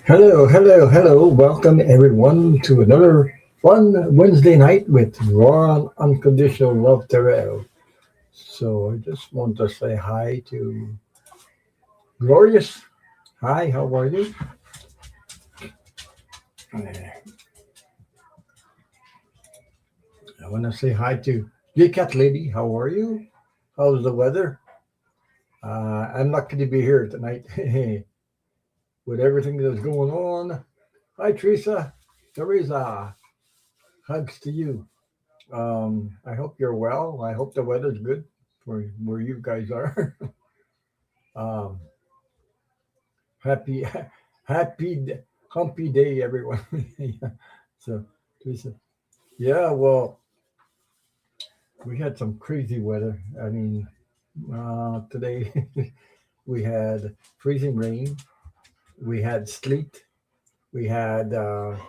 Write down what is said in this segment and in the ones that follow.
Hello, hello, hello. Welcome everyone to another fun Wednesday night with Ron Unconditional Love Terrell. So I just want to say hi to Glorious. Hi, how are you? I want to say hi to Big Cat Lady. How are you? How's the weather? I'm not going to be here tonight with everything that's going on. Hi, Teresa. Teresa, hugs to you. I hope you're well. I hope the weather's good for where you guys are. um, happy, humpy day, everyone. Yeah. So, Teresa, yeah. Well, we had some crazy weather. I mean, today we had freezing rain. We had sleet. We had a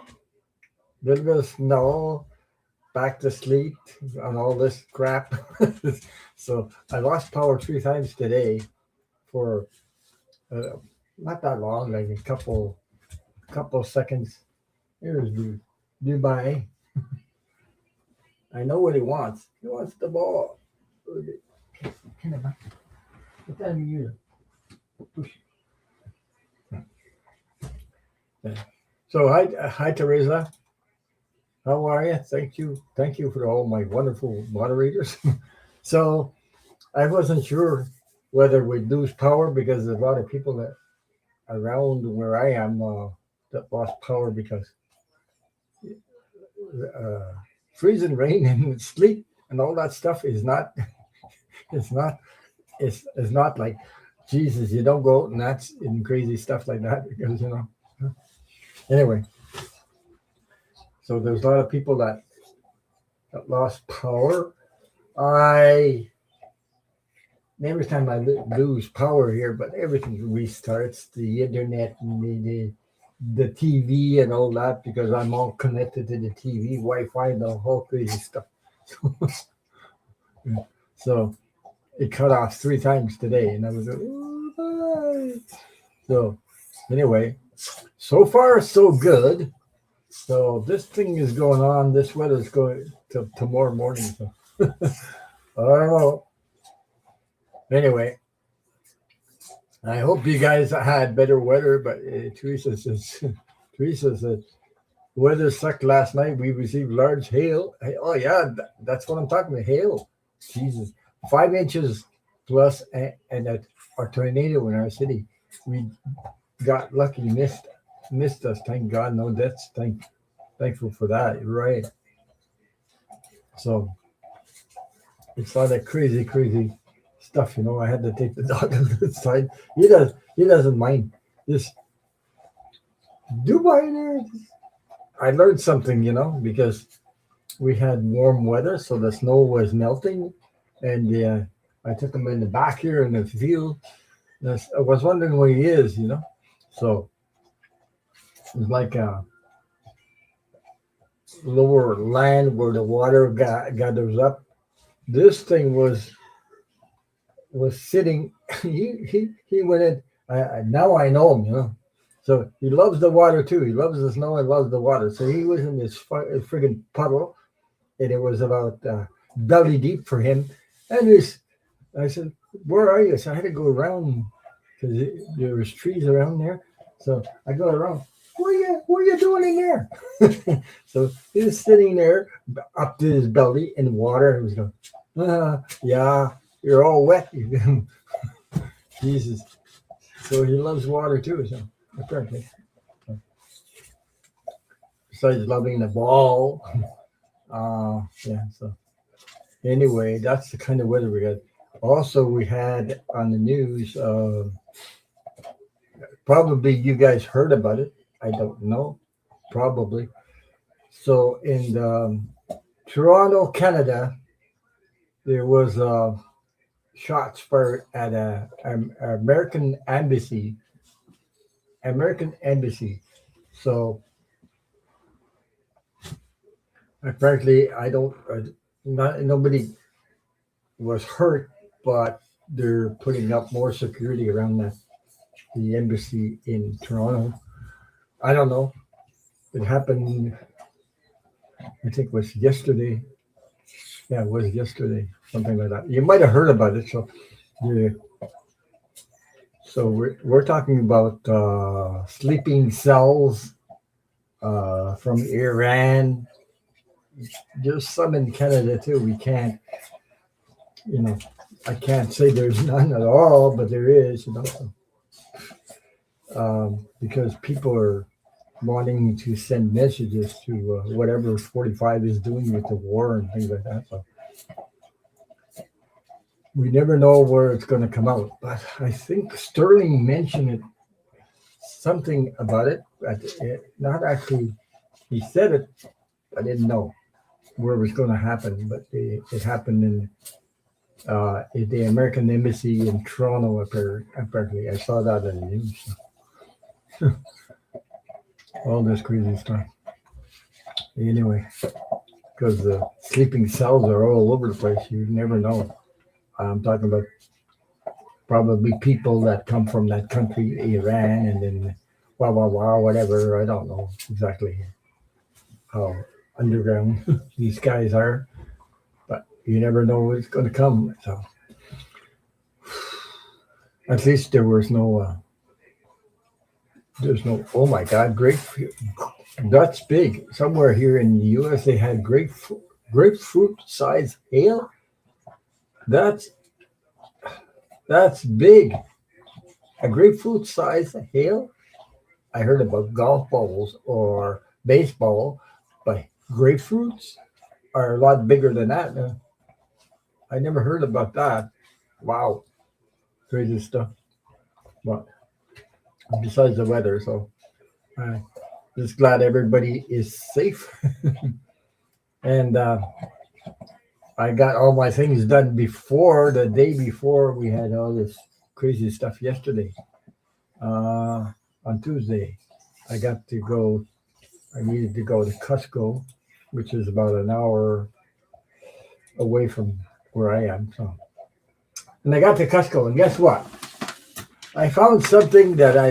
little bit of snow. Back to sleet and all this crap. So I lost power three times today for uh, not that long, like a couple seconds. Here's Dubai. I know what he wants. He wants the ball. What time are you? So hi Teresa. How are you? Thank you for all my wonderful moderators. So I wasn't sure whether we'd lose power because there's a lot of people that around where I am that lost power because uh, freezing rain and sleet and all that stuff is not it's not it's not like Jesus. You don't go out and that's in crazy stuff like that because Anyway, so there's a lot of people that lost power. I every time I lose power here, but everything restarts the internet and the TV and all that because I'm all connected to the TV, Wi-Fi, and the whole crazy stuff. So it cut off three times today, and I was like, "Oh, bye." So anyway, so far so good. So this thing is going on. This weather's going till tomorrow morning. So I don't know. Anyway, I hope you guys had better weather. But Teresa says, Teresa said, weather sucked last night. We received large hail. Oh yeah, that's what I'm talking about. Hail. Jesus, 5 inches plus, and a tornado in our city. We got lucky, missed us. Thank God, no deaths. Thankful for that. Right. So it's all that crazy stuff. I had to take the dog outside. He doesn't mind. This Dubai there. I learned something, because we had warm weather, so the snow was melting, and I took him in the back here in the field. I was wondering where he is. So it's like a lower land where the water gathers up. This thing was sitting. He went in. Now I know him. So he loves the water too. He loves the snow and loves the water. So he was in this friggin' puddle, and it was about belly deep for him. And I said, "Where are you?" So I had to go around because there was trees around there. So I go around. What are you doing in there? So he was sitting there up to his belly in water, and he was going, "Yeah, you're all wet." Jesus. So he loves water too. So apparently, besides loving the ball, yeah. So anyway, that's the kind of weather we got. Also, we had on the news. Probably you guys heard about it. I don't know. Probably. So in Toronto, Canada, there was shots fired at a American embassy. American embassy. So apparently, I don't. Not nobody was hurt, but they're putting up more security around the embassy in Toronto. I don't know. It happened, I think it was yesterday. Yeah, it was yesterday, something like that. You might have heard about it. Yeah, we're talking about sleeping cells from Iran. There's some in Canada too. We can't, you know, I can't say there's none at all, but there is, because people are wanting to send messages to whatever 45 is doing with the war and things like that. So we never know where it's going to come out. But I think Sterling mentioned it, something about it. Not actually, he said it. I didn't know where it was going to happen, but it happened in the American Embassy in Toronto. Apparently, I saw that in the news. All this crazy stuff. Anyway, because the sleeping cells are all over the place, you never know. I'm talking about probably people that come from that country, Iran, and then whatever. I don't know exactly how underground these guys are, but you never know what's going to come. So at least there's no. Oh my God, grapefruit! That's big. Somewhere here in the U.S., they had grapefruit size hail. That's that's big. A grapefruit size hail. I heard about golf balls or baseball, but grapefruits are a lot bigger than that. I never heard about that. Wow, crazy stuff. But besides the weather, so I'm just glad everybody is safe. And I got all my things done before the day before we had all this crazy stuff yesterday. On Tuesday, I got to go. I needed to go to Costco, which is about an hour away from where I am. So, and I got to Costco, and guess what? I found something that I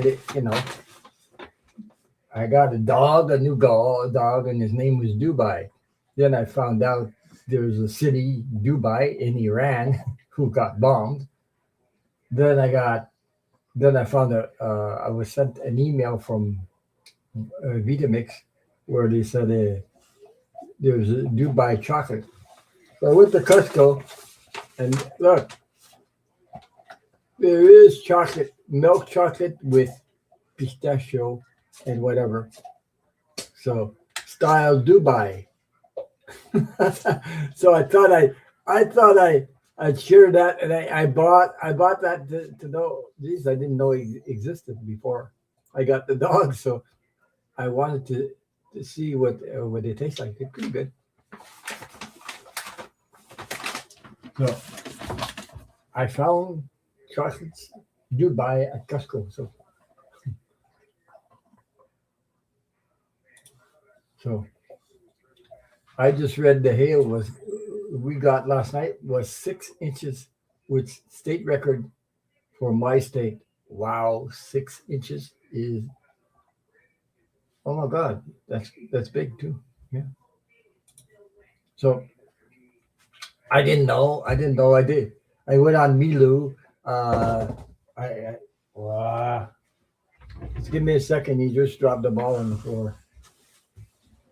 got a new dog, and his name was Dubai. Then I found out there's a city, Dubai, in Iran, who got bombed. Then I got, then I found I was sent an email from Vitamix where they said there's a Dubai chocolate. So I went to Costco, and look, there is chocolate, milk chocolate with pistachio and whatever. So style Dubai. So I'd share that, and I bought that to know. Geez, I didn't know it existed before I got the dog. So I wanted to see what they taste like. They're pretty good. So I found chocolates Dubai at Costco. So I just read the hail was we got last night was 6 inches, which state record for my state. Wow, 6 inches is, oh my God, that's big too. Yeah. So I didn't know. I didn't know I did. I went on Milu. Uh, wow. Just give me a second. He just dropped the ball on the floor.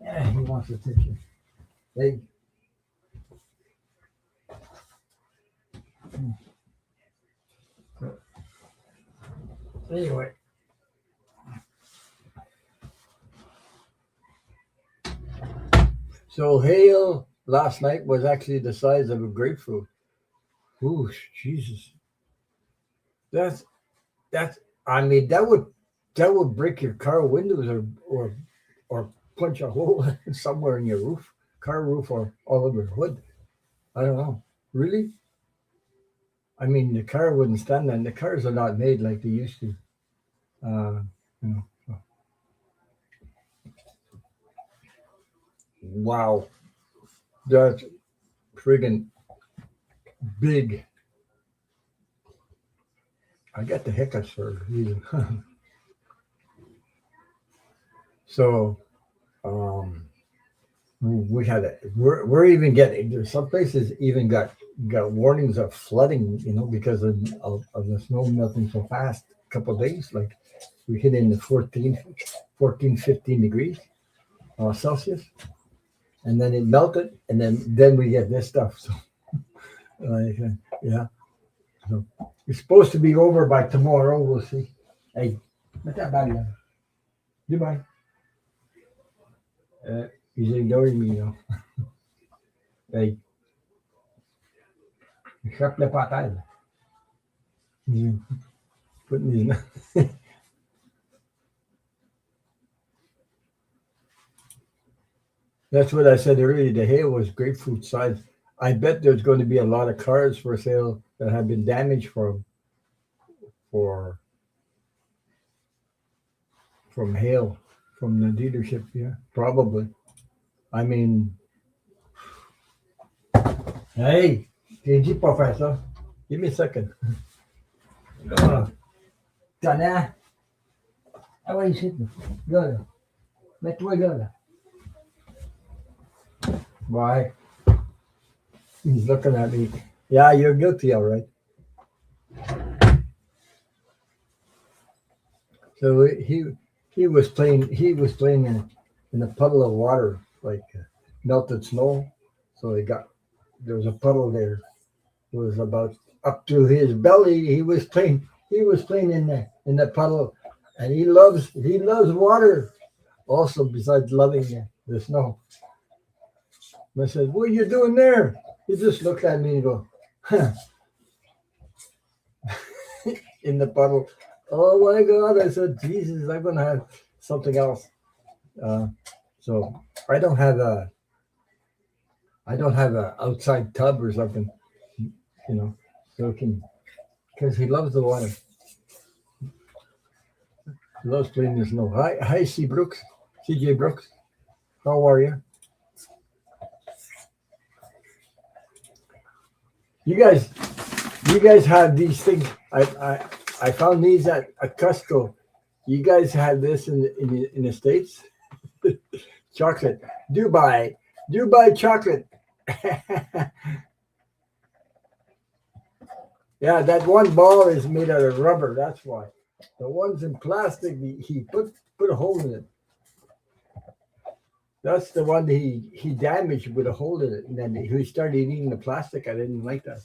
Yeah, he wants attention. Hey. Anyway, so hail last night was actually the size of a grapefruit. Ooh, Jesus. That's that's. I mean, that would break your car windows or punch a hole somewhere in your car roof, or all over the hood. I don't know. Really? I mean, the car wouldn't stand that. And the cars are not made like they used to. Uh, you know. So, wow, that's friggin' big. I got the hiccups for a reason. So we had it. We're even getting there's some places even got warnings of flooding, because of the snow melting so fast. A couple of days, like we hit in the 15 degrees Celsius, and then it melted, and then we get this stuff. So like, yeah, so it's supposed to be over by tomorrow. We'll see. Hey, let that bag down. Goodbye. Uh, he's ignoring me. Hey, échappe le patate. He's putting his. That's what I said earlier. The hail was grapefruit size. I bet there's going to be a lot of cars for sale that have been damaged for from hail from the dealership. Yeah, probably. I mean, hey, KG professor, give me a second. Tana, how are you sitting? Good. Mets-toi là. Why? He's looking at me. Yeah, you're guilty, all right. So he was playing in a puddle of water, like melted snow. So there was a puddle there. It was about up to his belly. He was playing in the puddle, and he loves water. Also, besides loving the snow. I said, "What are you doing there?" He just looked at me and go, "Huh," in the puddle. Oh my God! I said, "Jesus, I'm gonna have something else." Uh, so I don't have a outside tub or something, you know, so it can because he loves the water. He loves playing in the snow. Hi, C Brooks, CJ Brooks. How are you? You guys, you guys have these things. I found these at Costco. You guys had this in the States? Chocolate. Dubai chocolate. Yeah, that one ball is made out of rubber. That's why. The ones in plastic, he put a hole in it. That's the one he damaged with a hole in it, and then he started eating the plastic. I didn't like that.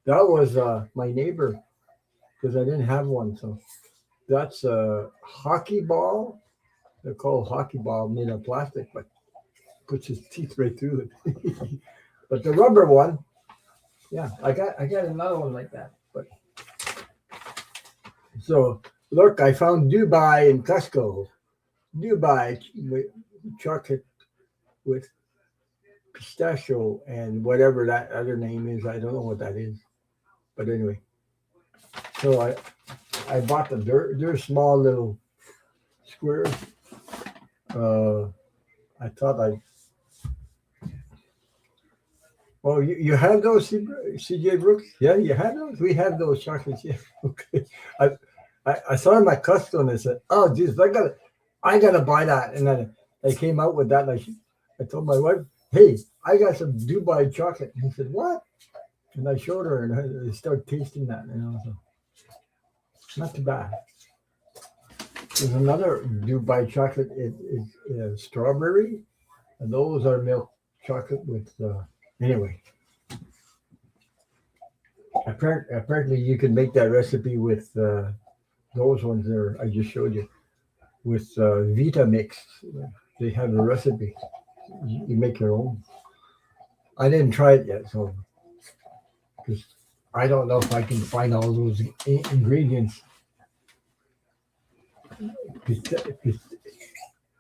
That was my neighbor because I didn't have one. So that's a hockey ball. They're called hockey ball made of plastic, but puts his teeth right through it. But the rubber one, yeah, I got another one like that. But so look, I found Dubai in Costco. Dubai chocolate with pistachio and whatever that other name is. I don't know what that is. But anyway, so I bought them. They're small little squares. Uh, I thought I. Oh, you have those, CJ Brooks? Yeah, you have those. We have those chocolates. Yeah. Okay. I I saw them at Costco and I said, "Oh, geez, I gotta buy that." And then they came out with that. And I told my wife, "Hey, I got some Dubai chocolate." And he said, "What?" And I showed her, and I started tasting that. So not too bad. There's another Dubai chocolate. It is strawberry, and those are milk chocolate with. Anyway, apparently you can make that recipe with those ones there I just showed you with Vita mix. They have a recipe. You make your own. I didn't try it yet, so because I don't know if I can find all those ingredients. Pista- pist-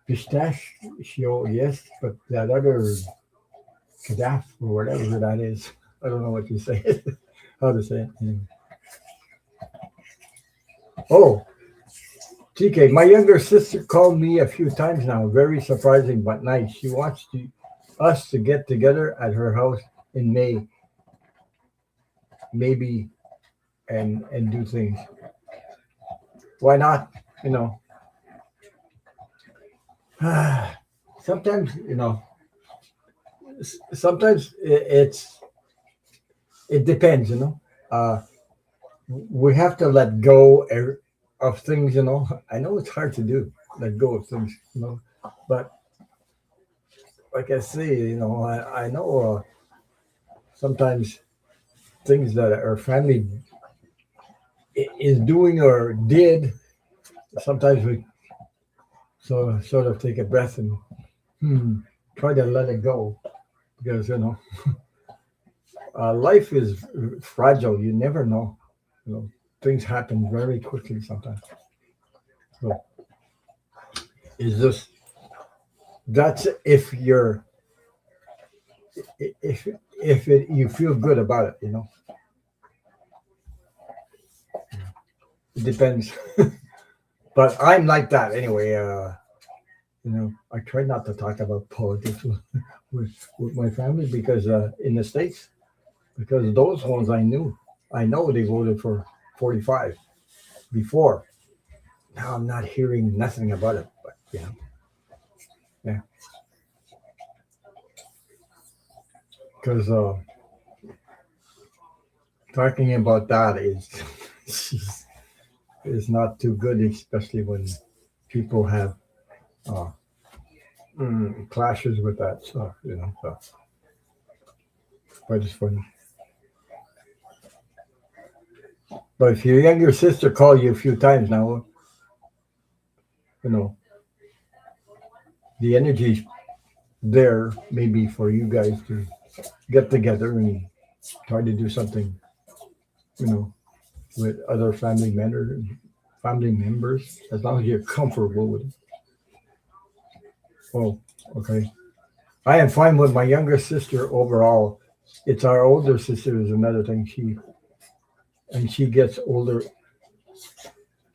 Pistachio, yes, but that other kadaf or whatever that is, I don't know what you say. How to say it. Anyway. Oh, TK, my younger sister called me a few times now. Very surprising but nice. She wants us to get together at her house in May, maybe, and do things. Why not? You know, Sometimes, sometimes it depends, Uh, we have to let go of things, I know it's hard to do, let go of things, but like I say, I know sometimes things that our family is doing or did. Sometimes we sort of take a breath and hmm, try to let it go because life is fragile. You never know. You know, things happen very quickly sometimes. So it's just that's if it you feel good about it. It depends. But I'm like that anyway. I try not to talk about politics with my family because in the states, because those ones I know they voted for 45 before. Now I'm not hearing nothing about it, but yeah, because talking about that is is not too good, especially when people have uh, clashes with that stuff. So, but it's funny. But if your younger sister called you a few times now, you know the energy's there maybe for you guys to get together and try to do something, you know, with other family members, as long as you're comfortable with it. Oh, okay. I am fine with my younger sister overall. It's our older sister is another thing. She gets older.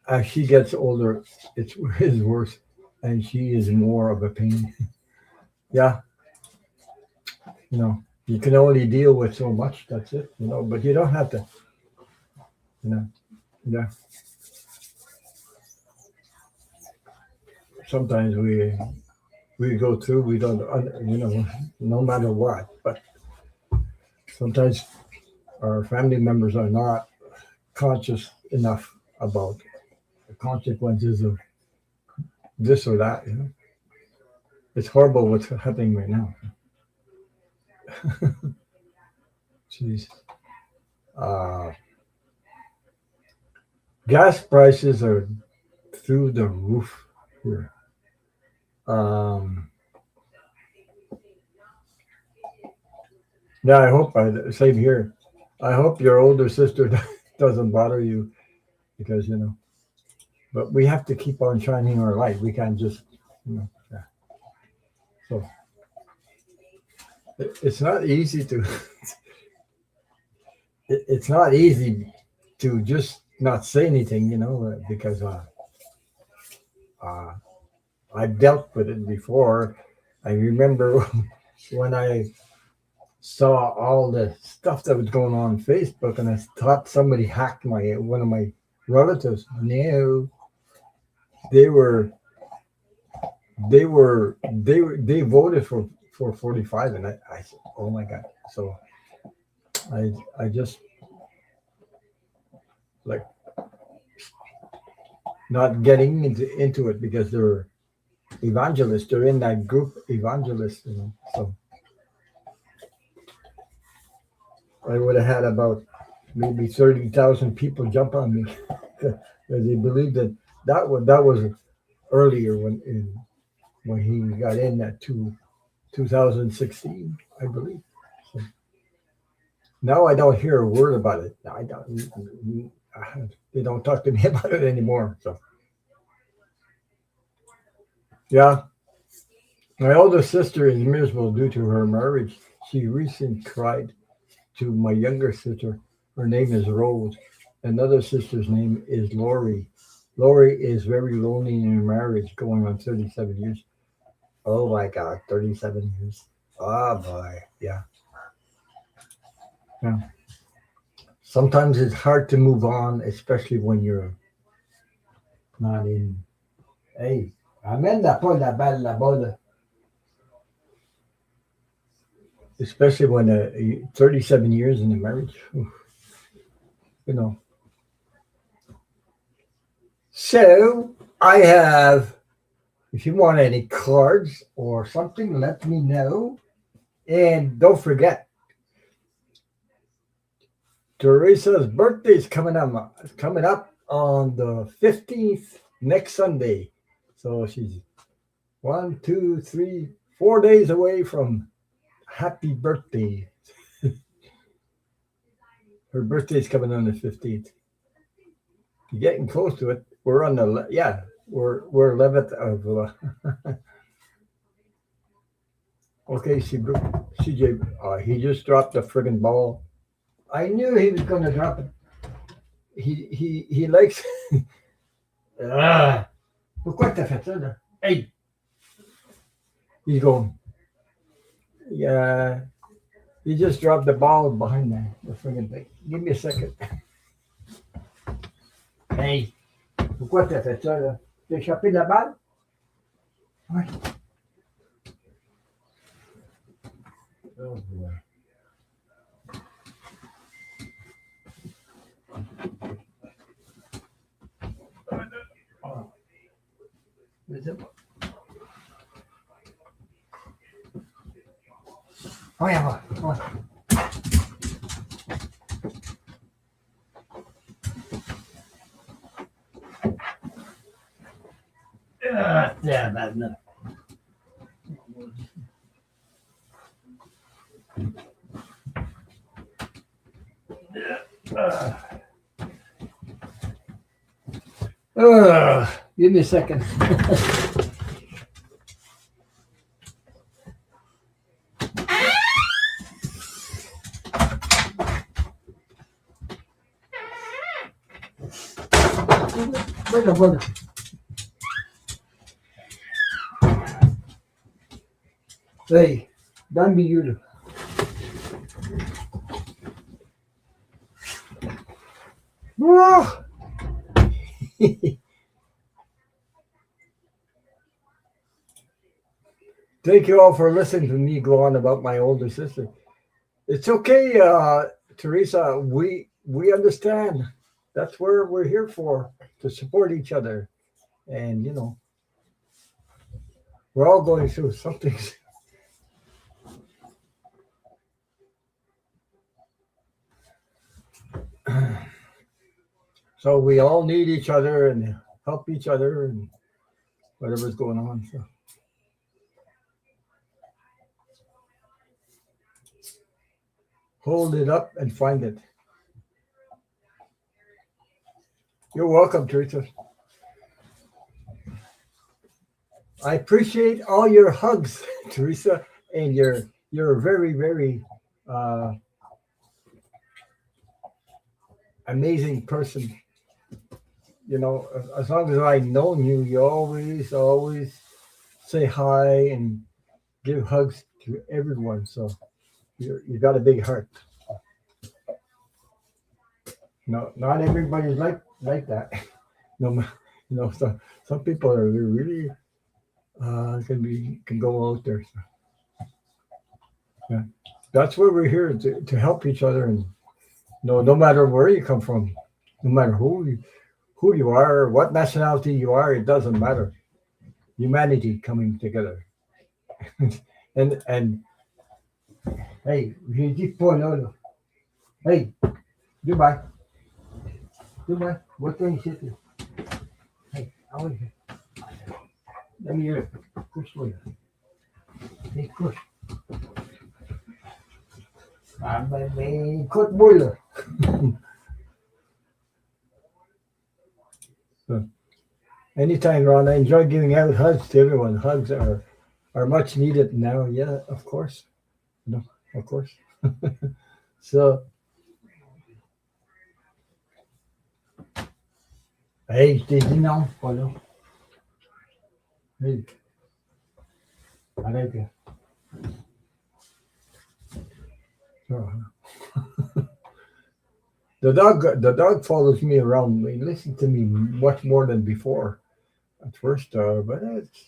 As she gets older, it's is worse, and she is more of a pain. Yeah, you can only deal with so much. That's it. But you don't have to. You know, yeah. Sometimes we go through. We don't. No matter what. But sometimes our family members are not conscious enough about the consequences of this or that. It's horrible what's happening right now. Jeez. Uh, gas prices are through the roof here. Um, yeah, I hope same here. I hope your older sister doesn't bother you because But we have to keep on shining our light. We can't just Yeah. So it's not easy to. It's not easy to just not say anything, because uh, I've dealt with it before. I remember when I saw all the stuff that was going on Facebook, and I thought somebody hacked my one of my relatives. No, they were they voted for 45, and I said, oh my god. So I just like not getting into it because they're evangelists. They're in that group evangelists, So I would have had about maybe 30,000 people jump on me because they believed that was earlier when he got in at 2016, I believe. So now I don't hear a word about it. I don't. They don't talk to me about it anymore. So yeah, my older sister is miserable due to her marriage. She recently cried to my younger sister. Her name is Rose. Another sister's name is Lori. Lori is very lonely in her marriage, going on 37 years. Oh my God, 37 years. Oh boy, yeah. Yeah. Sometimes it's hard to move on, especially when you're not in. Hey. Amène-la pas la balle là-bas, là. Especially when 37 years in a marriage. You know. So I have, if you want any cards or something, let me know. And don't forget, Teresa's birthday is coming up on the 15th next Sunday. So she's 4 days away from happy birthday. Her birthday is coming on the 15th. You're getting close to it. We're on the yeah. We're 11th of. Okay, CJ. He just dropped the friggin' ball. I knew he was gonna drop it. He likes. Ah, pourquoi t'as fait ça là? Hey, he's going. Yeah, he just dropped the ball behind the friggin' thing. Give me a second. Hey, pourquoi t'as fait ça là? T'as échappé de la balle? Ouais. Oh boy. Oh. Is it? Oh yeah, oh. Yeah, bad enough. Give me a second. Bueno. Hey, done me you. Thank you all for listening to me go on about my older sister. It's okay, Teresa. We understand. That's where we're here for, to support each other. And we're all going through something. So we all need each other and help each other and whatever's going on. So. Hold it up and find it. You're welcome, Teresa. I appreciate all your hugs, Teresa, and you're a very, very uh, amazing person. As long as I've known you, you always say hi and give hugs to everyone. So you got a big heart. No, not everybody's like that. No, some people are really can go out there. So, yeah, that's where we're here to help each other, and no matter where you come from, no matter who you are, what nationality you are, it doesn't matter. Humanity coming together, and hey, j'ai dit pas là. Hey, goodbye. What thing is it? Hey, how are you? Let me hear it. Push for you. Hey, push. May cut boiler. So, anytime, Ron. I enjoy giving out hugs to everyone. Hugs are much needed now. Yeah, of course. No, of course. So, hey, je t'ai dit non, pas là. Hey, arrête. Oh. The dog follows me around. He listens to me much more than before. at first, but it's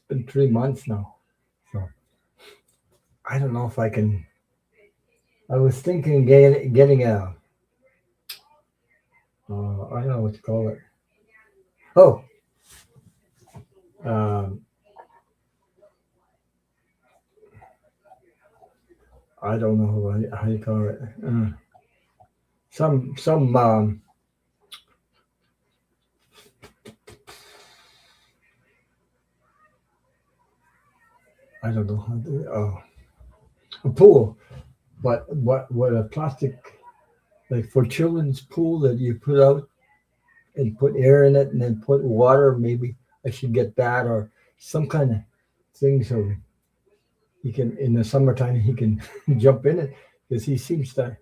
been 3 months now. So I don't know if I can. I was thinking getting a, I don't know what to call it. Oh, um, I don't know how you call it. Some I don't know how to, a pool, but what a plastic, like for children's pool that you put out and put air in it and then put water. Maybe I should get that or some kind of thing so he can in the summertime he can jump in it because he seems to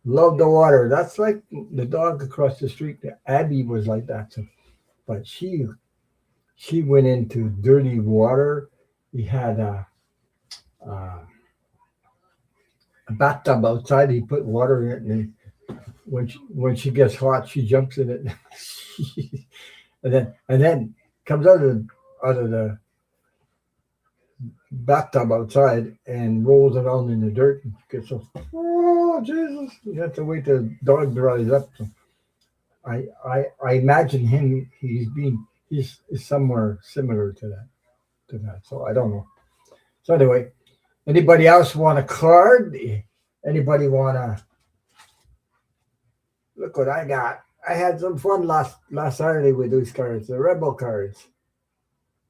love the water. That's like the dog across the street. Abby was like that. So, but she went into dirty water. He had a, a bathtub outside. He put water in it, and when she gets hot, she jumps in it, and then comes out of the bathtub outside and rolls around in the dirt and gets so. Oh Jesus! You have to wait till the dog dries up. So I imagine him. He's somewhere similar to that. So I don't know. So anyway, anybody else want a card? Anybody want to look what I got? I had some fun last Saturday with those cards, the Rebel cards,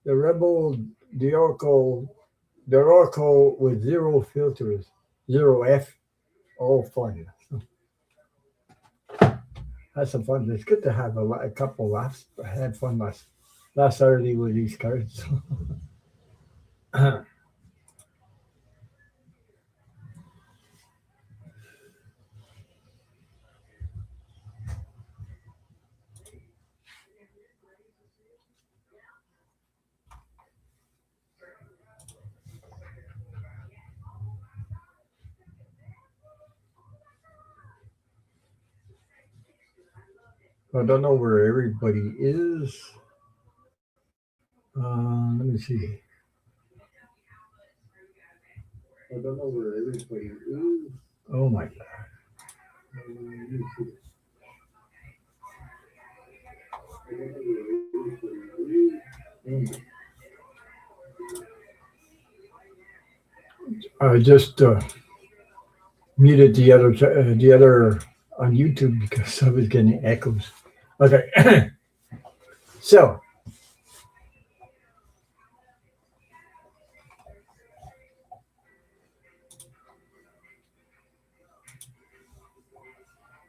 the Rebel, the Oracle with zero filters, zero F, all fun. So, had some fun. It's good to have a couple laughs. I had fun last Saturday with these cards. I don't know where everybody is. Let me see. I don't know where everybody is. Oh my God. Let me see. I don't know where everybody is. I just muted the other on YouTube because I was getting echoes. Okay, so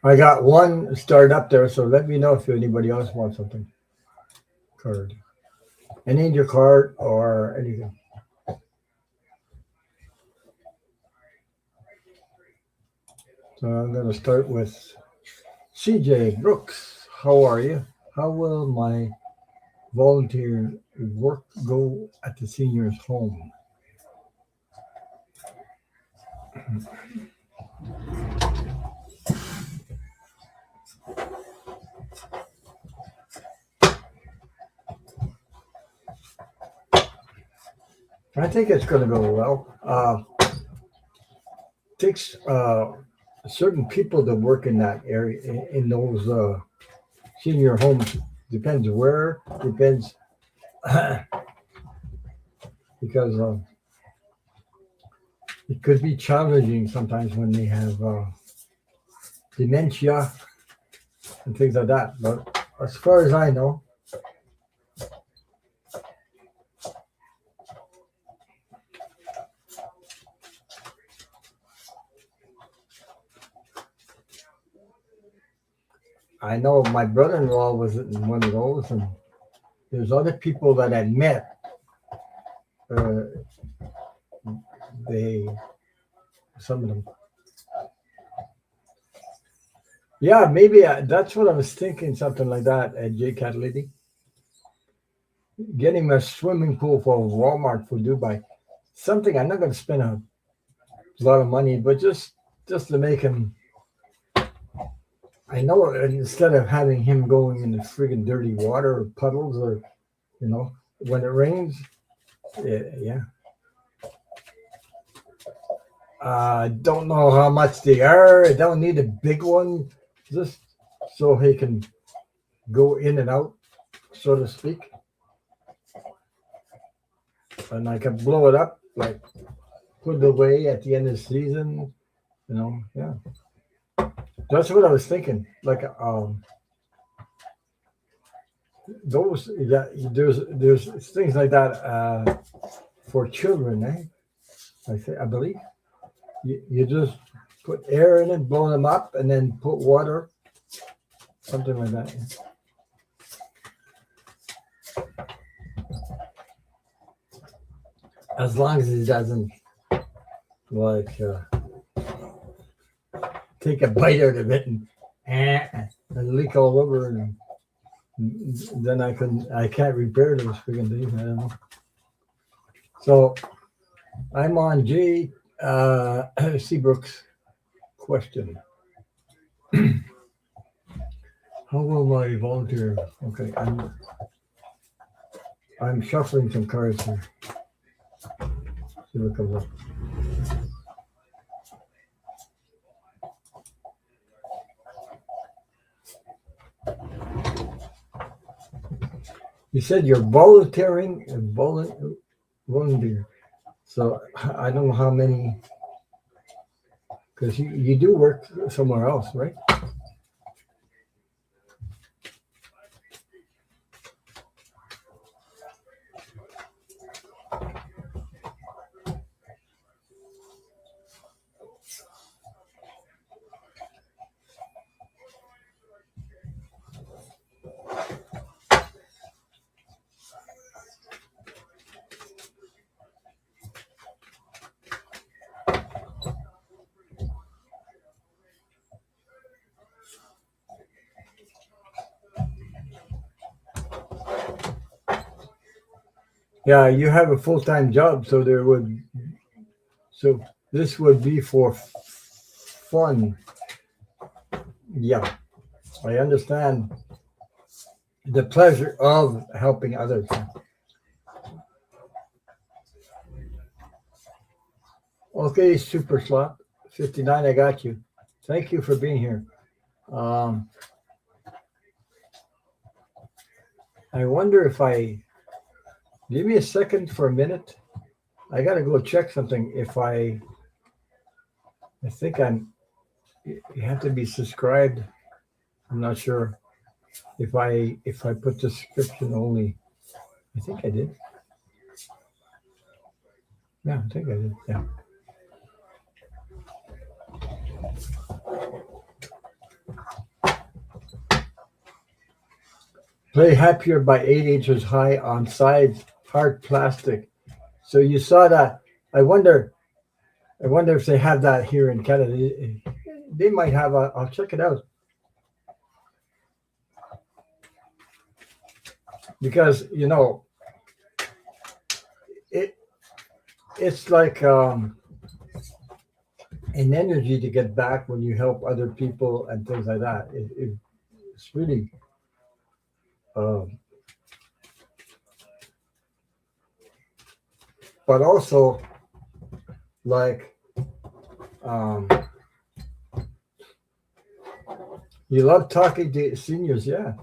I got one started up there. So let me know if anybody else wants something. Card, any in your card or anything. So I'm going to start with CJ Brooks. How are you? How will my volunteer work go at the seniors' home? I think it's going to go well. Takes certain people to work in that area in those senior homes. Depends where. Depends because it could be challenging sometimes when they have dementia and things like that. But as far as I know, my brother-in-law was in one of those, and there's other people that I met. Uh, they, some of them, yeah, maybe that's what I was thinking, something like that. At J Catalytic, getting a swimming pool for Walmart for Dubai, something I'm not going to spend a lot of money, but just to make him. I know instead of having him going in the friggin' dirty water or puddles or You know, when it rains, yeah. Don't know how much they are. I don't need a big one, just so he can go in and out, so to speak. And I can blow it up, like put it away at the end of the season. You know, yeah. That's what I was thinking. Like those, yeah. There's things like that for children, eh? I believe you just put air in it, blow them up, and then put water, something like that. Yeah. As long as it doesn't like take a bite out of it and leak all over, and then I can't repair those freaking things. I don't know. So I'm on J. Seabrook's question. How will I volunteer? Okay, I'm shuffling some cards here. See what comes up. You said you're volunteering and volunteer. So I don't know how many, because you do work somewhere else, right? Yeah, you have a full-time job, so this would be for fun. Yeah, I understand the pleasure of helping others. Okay, Super Slot 59, I got you. Thank you for being here. Um, I wonder if give me a second for a minute. I gotta go check something. I think you have to be subscribed. I'm not sure if I put the subscription only. I think I did. Yeah, I think I did. Yeah. Play Happier by 8 inches high on sides, hard plastic. So you saw that. I wonder if they have that here in Canada. They might have. I'll check it out because it it's like an energy to get back when you help other people and things like that. It's really. Um, but also, like, um, you love talking to seniors, yeah.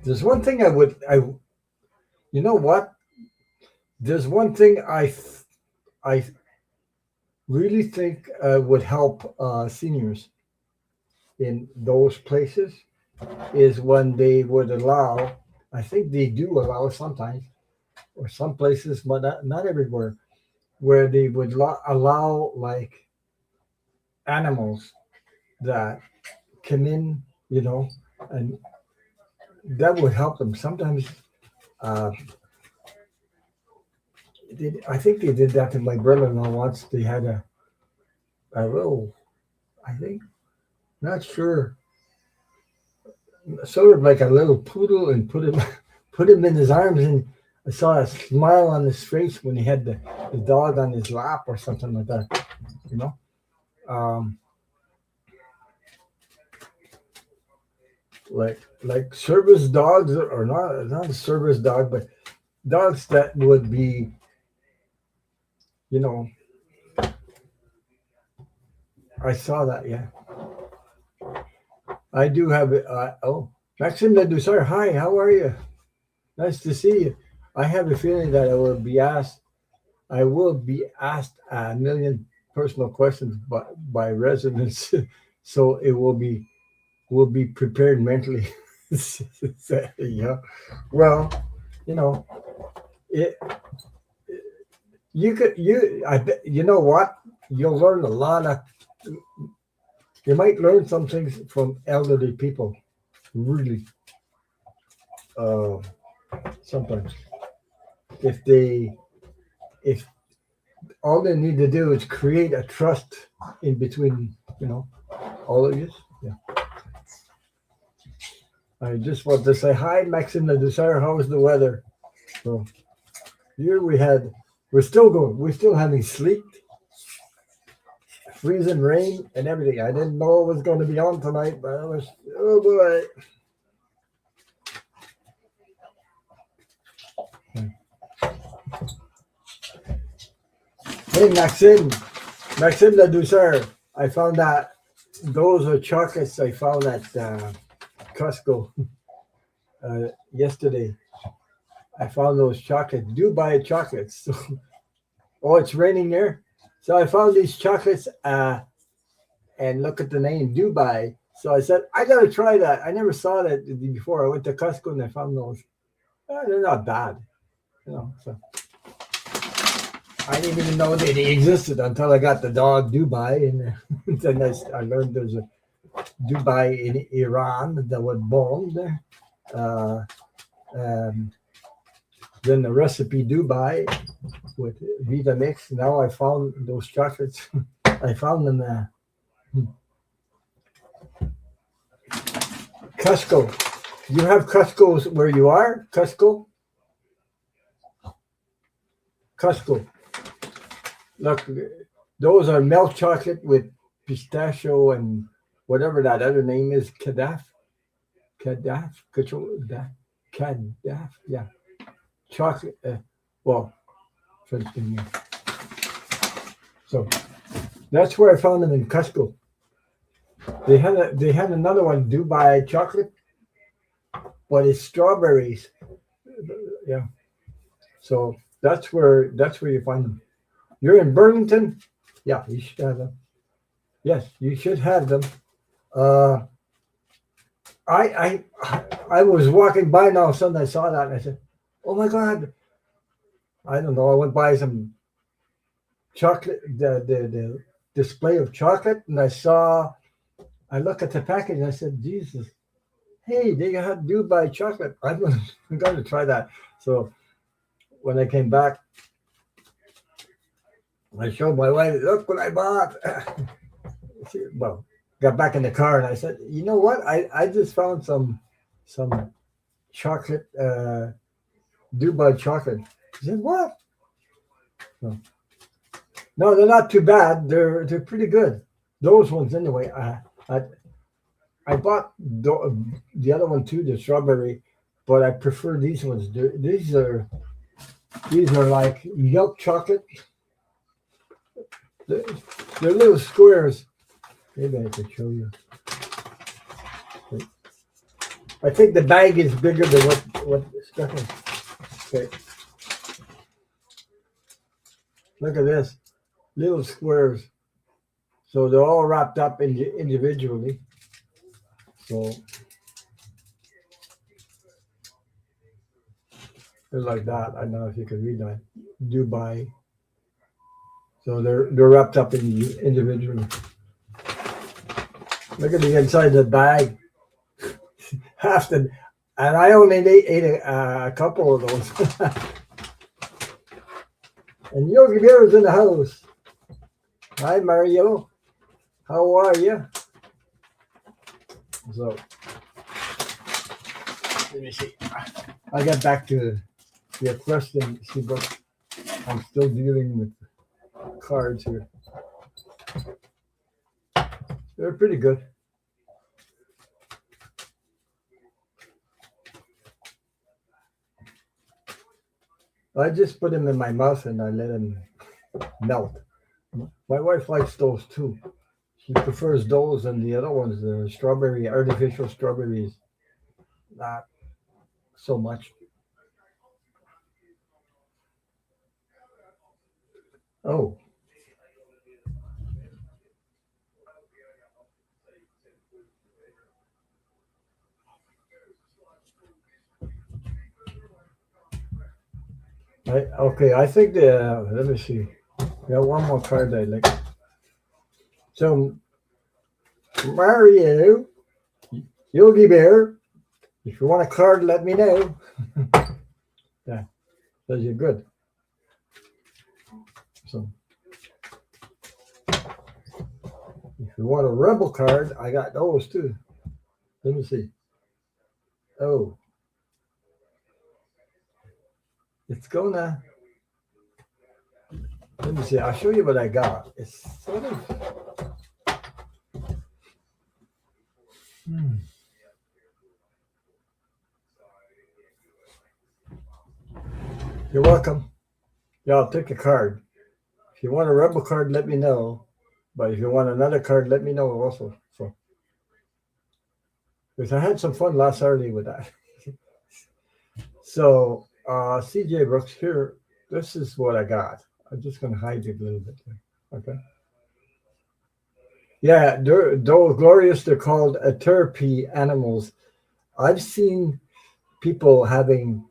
There's one thing you know what? There's one thing I really think would help seniors in those places is when they would allow. I think they do allow sometimes, or some places, but not everywhere, where they would allow like animals that come in, and that would help them. Sometimes, uh, I think they did that to my brother-in-law once. They had a little, I think, not sure, sort of like a little poodle, and put him put him in his arms, and I saw a smile on his face when he had the dog on his lap or something like that. You know, um, like service dogs, or not a service dog, but dogs that would be, you know, I saw that. Yeah, I do have it. Oh, Maxime Ladouceur, hi, how are you? Nice to see you. I have a feeling that I will be asked a million personal questions by residents, so it will be prepared mentally. Yeah. Well, you know, it, you could you I bet you know what, you'll learn a lot of, you might learn some things from elderly people. Really, uh, sometimes if they if all they need to do is create a trust in between, all of you. Yeah. I just want to say hi, Maxime Ladouceur. How's the weather? So here we're still going. We're still having sleet, freezing rain, and everything. I didn't know it was going to be on tonight, but it was. Oh boy. Hey, Maxime Ladouceur. I found that those are chocolates I found at Costco yesterday. I found those chocolates, Dubai chocolates. Oh, it's raining there. So I found these chocolates, and look at the name, Dubai. So I said, I gotta try that. I never saw that before. I went to Costco and I found those. They're not bad, So I didn't even know they existed until I got the dog Dubai, and then I learned there's a Dubai in Iran that was bombed. Uh, um, then the recipe Dubai with Vitamix. Now I found those chocolates. I found them Costco. You have Costco's where you are? Costco. Look, those are milk chocolate with pistachio and whatever that other name is. Cadaf. Yeah, chocolate. Well, French thing. Yeah. So that's where I found them in Costco. They had another one, Dubai chocolate, but it's strawberries. Yeah. So that's where you find them. You're in Burlington? Yeah, you should have them. Yes, you should have them. Uh, I I was walking by now, suddenly I saw that and I said, "Oh my God!" I don't know. I went by some chocolate, the display of chocolate, and I look at the package and I said, "Jesus, hey, they got Dubai chocolate. I'm going to try that." So when I came back, I showed my wife, "Look what I bought." Well, got back in the car and I said, "You know what? I just found some chocolate, Dubai chocolate." She said, "What?" No, no, they're not too bad. They're pretty good. Those ones anyway. I bought the other one too, the strawberry, but I prefer these ones. These are like milk chocolate. They're, they're little squares. Maybe I could show you. I think the bag is bigger than what stuff is. Okay. Look at this. Little squares. So they're all wrapped up individually. So they're like that. I don't know if you can read that. Dubai. So they're wrapped up individually. Look at the inside of the bag. Half the, and I only ate a couple of those. And Yogi Bear's in the house. Hi, Mario. How are you? So let me see. I got back to your question, Seabrook. I'm still dealing with cards here. They're pretty good. I just put them in my mouth and I let them melt. My wife likes those too. She prefers those and the other ones, the strawberry, artificial strawberries, not so much. Oh, okay. I think let me see. Got one more card I like. So Mario, Yogi Bear, if you want a card, let me know. Yeah, says you're good. So if you want a rebel card, I got those too. Let me see. Oh, it's gonna. Let me see. I'll show you what I got. It's sort of. Hmm. You're welcome. Yeah, I'll take a card. If you want a rebel card, let me know. But if you want another card, let me know also. So, because I had some fun last Saturday with that. So, CJ Brooks here. This is what I got. I'm just gonna hide it a little bit. Okay. Yeah, those glorious. They're called Aterpy animals. I've seen people having.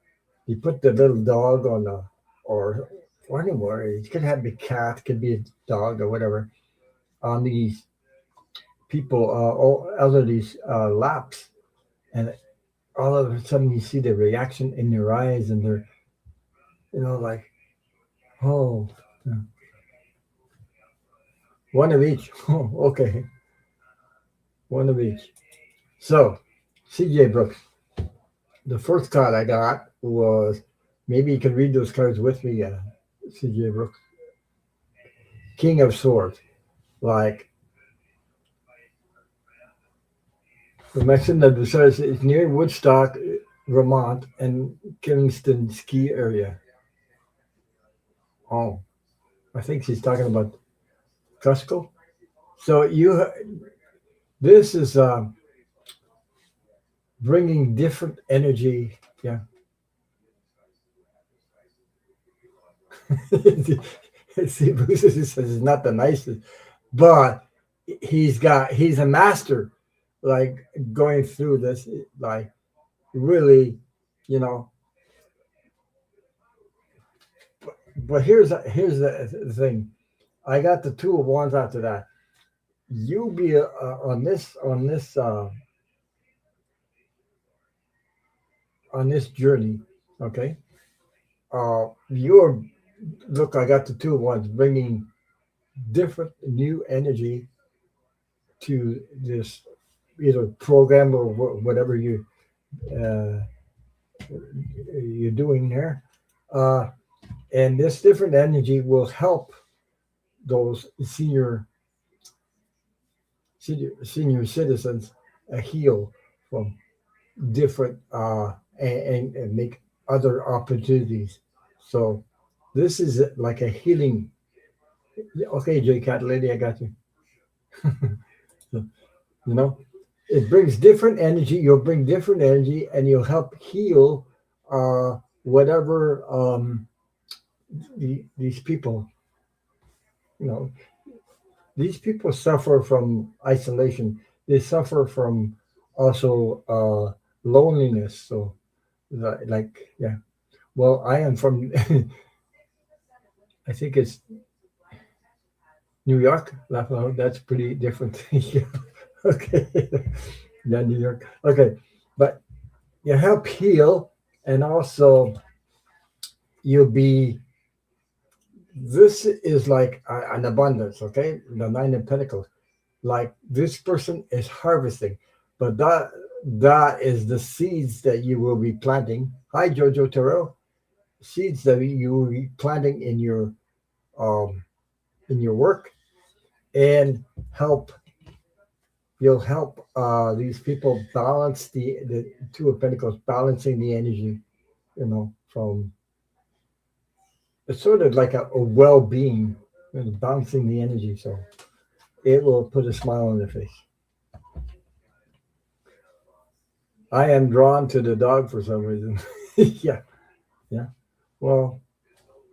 You put the little dog on a or anymore. It could have be cat, could be a dog or whatever on these people, elderly laps, and all of a sudden you see the reaction in their eyes, and they're like, oh, yeah, one of each. Oh, okay, one of each. So, CJ Brooks. The first card I got was maybe you can read those cards with me, CJ Brooks. King of Swords. Like the Mexican that says it's near Woodstock, Vermont, and Kingston ski area. Oh, I think she's talking about Cusco. So this is bringing different energy. Yeah. See, Bruce says it's not the nicest, but he's a master, like going through this, like really, you know. But here's the thing. I got the two of wands after that. You be on this journey, okay? You're look. I got the two of wands, bringing different new energy to this either program or whatever uh, you're doing there. Uh, and this different energy will help those senior citizens heal from different and make other opportunities. So this is like a healing. Okay, J Cat Lady, I got you. So, you know, it brings different energy. You'll bring different energy, and you'll help heal whatever these people. You know, these people suffer from isolation. They suffer from also loneliness. So, like, yeah. Well, I am from. I think it's New York. That's pretty different. Yeah. Okay. Yeah, New York. Okay, but you help heal, and also you'll be. This is like an abundance. Okay, the Nine of Pentacles. Like this person is harvesting, but that is the seeds that you will be planting. Hi, Jojo Taro. Seeds that you will be planting um in your work, and help you'll help these people balance the two of pentacles, balancing the energy, from it's sort of like a well-being, bouncing the energy, so it will put a smile on their face. I am drawn to the dog for some reason. Yeah, yeah. Well,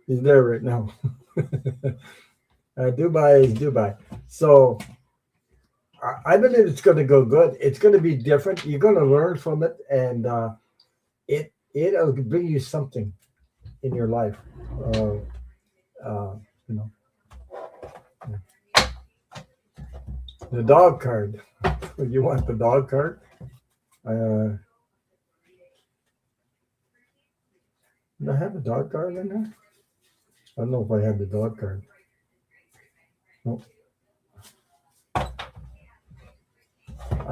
he's there right now. Dubai is Dubai. So I believe it's going to go good. It's going to be different. You're going to learn from it, and it'll bring you something in your life. Uh, you know, the dog card. You want the dog card? Uh, do I have a dog card in there? I don't know if I have the dog card. No, I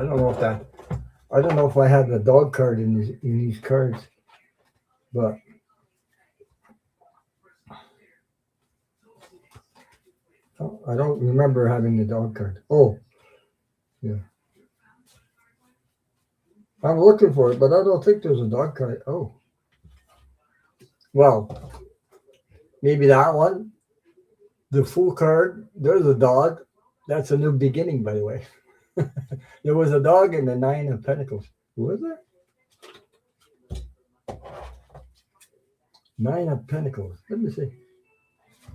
don't know if that. I don't know if I have the dog card in these cards, but I don't remember having the dog card. Oh, yeah. I'm looking for it, but I don't think there's a dog card. Oh, well, maybe that one. The full card. There's a dog. That's a new beginning, by the way. There was a dog in the Nine of Pentacles. Was there? Nine of Pentacles. Let me see.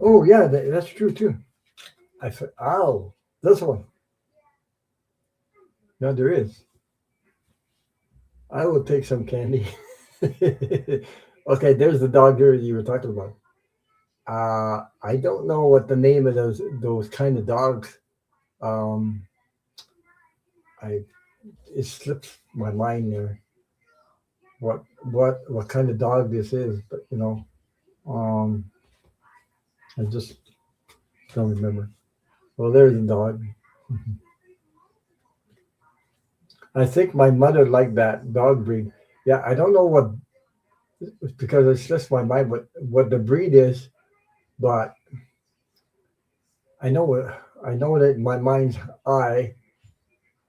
Oh, yeah, that's true too. Oh, this one. No, there is. I will take some candy. Okay, there's the dog there you were talking about. I don't know what the name of those kind of dogs. Um, I it slips my mind there. What kind of dog this is? But um, I just don't remember. Well, there's the dog. I think my mother liked that dog breed. Yeah, I don't know what because it slips my mind what the breed is, but I know that in my mind's eye,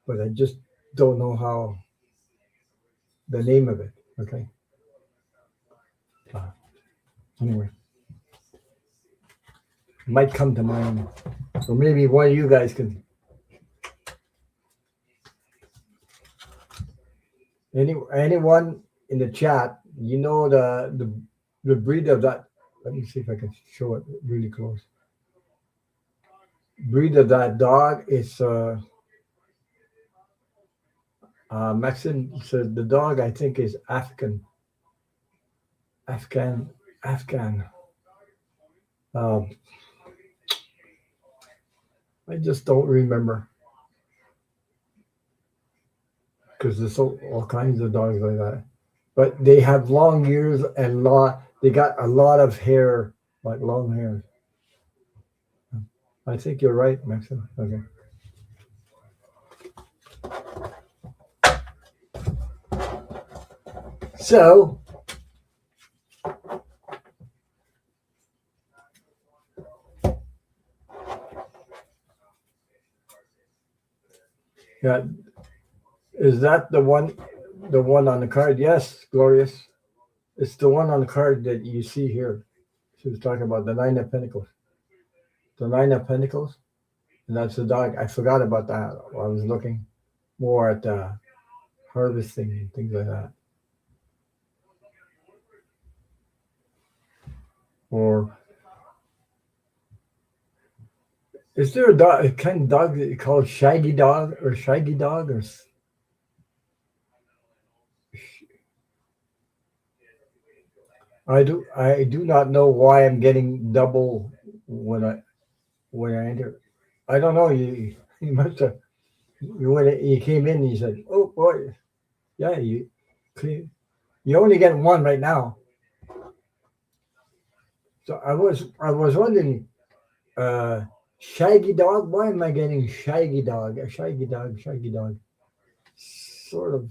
but I just don't know how the name of it. Okay. Uh, anyway, it might come to mind, or maybe one of you guys can. Anyone in the chat, the breed of that. Let me see if I can show it really close. Breed of that dog is Mexican. So the dog I think is African. Afghan. Afghan. Um, I just don't remember because there's all kinds of dogs like that. But they have long ears and they got a lot of hair, like long hair. I think you're right, Maxim. Okay. So, yeah, is that the one on the card? Yes, Glorious. It's the one on the card that you see here. She was talking about the Nine of Pentacles. The Nine of Pentacles, and that's the dog. I forgot about that. I was looking more at harvesting and things like that. Or is there a kind of dog that you call Shaggy Dog or Shaggy Dog or? I do not know why I'm getting double when I enter. I don't know. You must have when you came in. You said, "Oh boy, yeah, you only get one right now." So I was wondering, Shaggy Dog. Why am I getting Shaggy Dog? A Shaggy Dog, Shaggy Dog. Sort of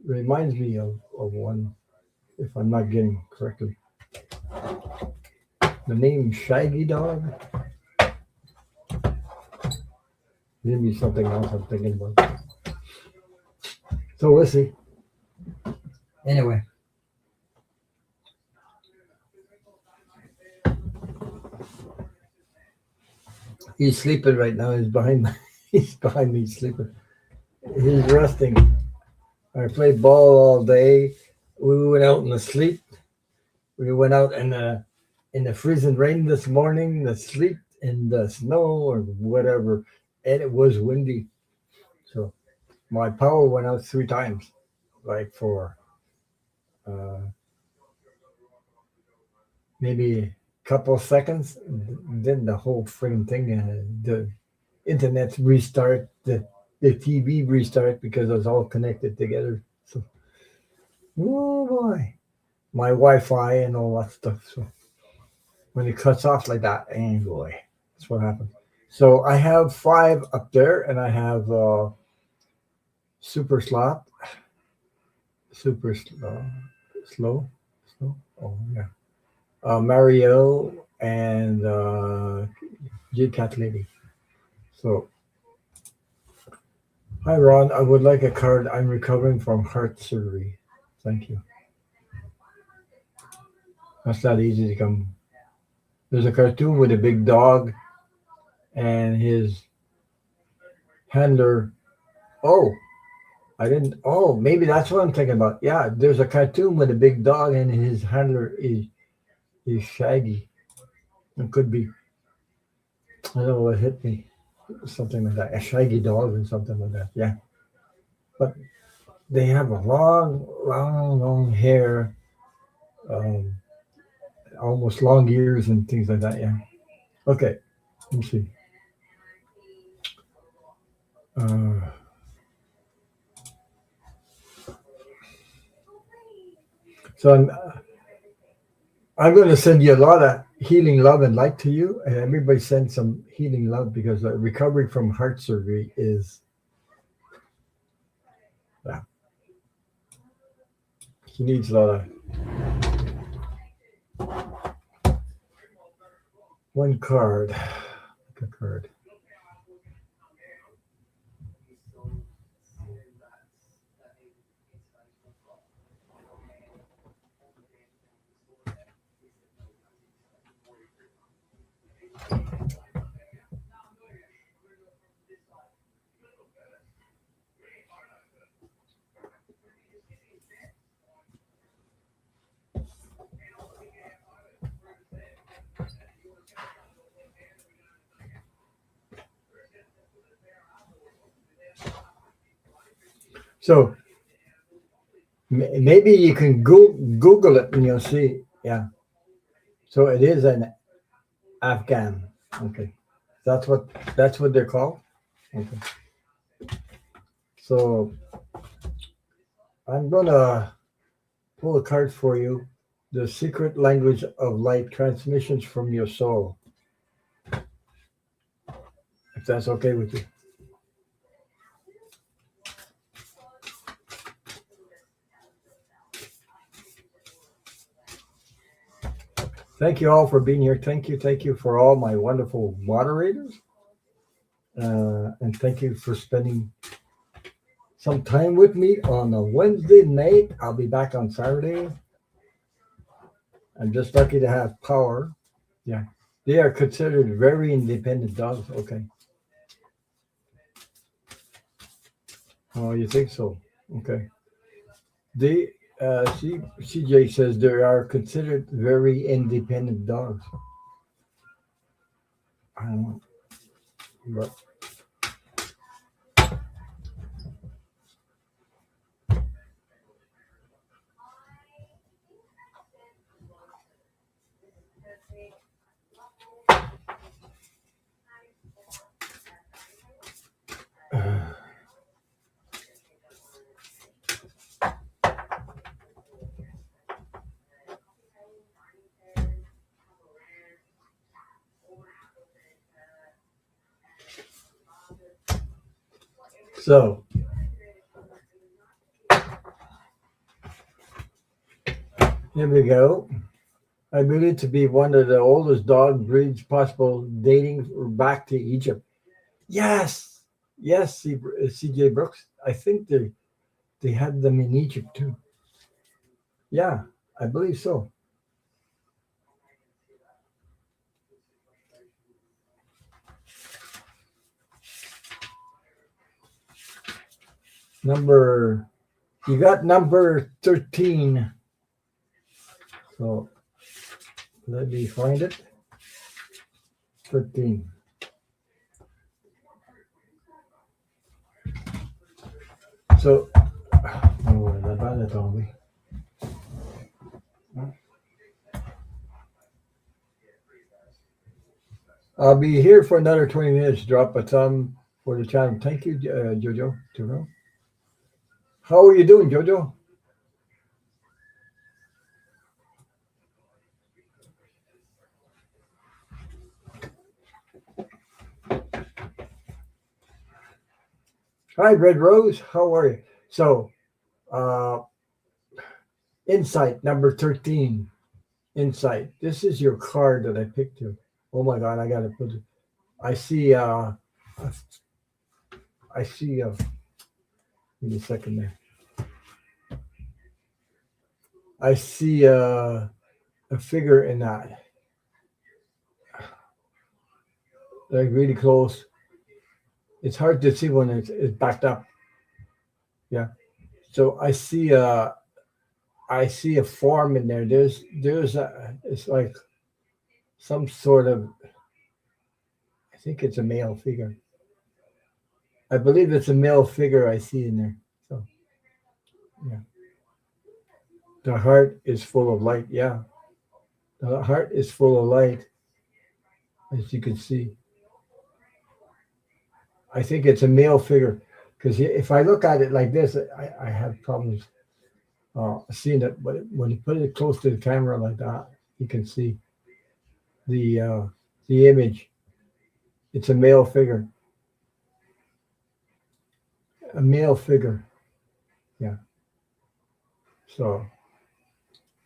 reminds me of one. If I'm not getting correctly, the name Shaggy Dog. Maybe something else I'm thinking about. So we'll see. Anyway. He's sleeping right now. He's behind he's behind me sleeping. He's resting. I played ball all day. We went out in the sleet. We went out in the freezing rain this morning, the sleet and the snow or whatever, and it was windy. So my power went out 3 times, like for uh, maybe a couple of seconds. Then the whole friggin' thing, the internet restart, the TV restart because it was all connected together. So, oh boy, my Wi-Fi and all that stuff. So when it cuts off like that, and boy, that's what happens. So I have 5 up there, and I have super slot, super slow, slow. Oh yeah, Mario and J Cat Lady. So hi Ron, I would like a card. I'm recovering from heart surgery. Thank you. That's not easy to come. There's a cartoon with a big dog and his handler. Oh, I didn't. Oh, maybe that's what I'm thinking about. Yeah, there's a cartoon with a big dog and his handler is Shaggy. It could be. I don't know what hit me. Something like that. A Shaggy dog or something like that. Yeah, but they have a long, long, long hair, um, almost long ears and things like that. Yeah. Okay. Let me see. Uh, so I'm going to send you a lot of healing love and light to you, and everybody send some healing love because recovery from heart surgery is yeah, he needs a lot of one card, a card. So maybe you can Google it and you'll see. Yeah. So it is an Afghan. Okay. That's what that's what they're called. Okay. So I'm gonna pull a card for you. The secret language of light transmissions from your soul. If that's okay with you. Thank you all for being here. Thank you for all my wonderful moderators, and thank you for spending some time with me on a Wednesday night. I'll be back on Saturday. I'm just lucky to have power. Yeah, they are considered very independent dogs. Okay. Oh, you think so? Okay. They CJ says they are considered very independent dogs. I don't know, but so here we go. I believe to be one of the oldest dog breeds possible, dating back to Egypt. Yes, yes, CJ Brooks. I think they had them in Egypt too. Yeah, I believe so. You got number 13. So let me find it. 13. So, oh, la balle est tombée. I'll be here for another 20 minutes. Drop a thumb for the channel. Thank you, Jojo. How are you doing, Jojo? Hi, Red Rose. How are you? So, uh, insight number 13. Insight. This is your card that I picked here. Oh my God, I gotta put it. I see. A, give me a second there. I see a figure in that. Like really close. It's hard to see when it's backed up. Yeah. So I see a form in there. It's like some sort of, I think it's a male figure. I believe it's a male figure I see in there. So yeah. The heart is full of light. Yeah. The heart is full of light, as you can see. I think it's a male figure because if I look at it like this, I have problems seeing it. But when you put it close to the camera like that, you can see the image. It's a male figure. A male figure. Yeah. So,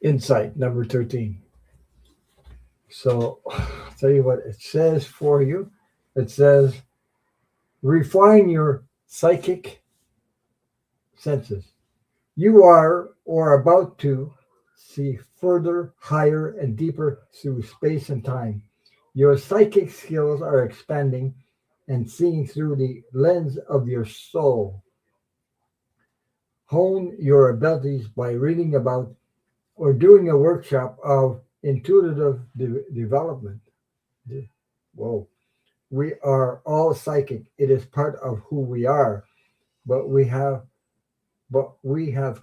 insight number 13. So, I'll tell you what it says for you. It says, refine your psychic senses. You are or about to see further, higher, and deeper through space and time. Your psychic skills are expanding and seeing through the lens of your soul. Hone your abilities by reading about or doing a workshop of intuitive development. Whoa. We are all psychic. It is part of who we are, but we have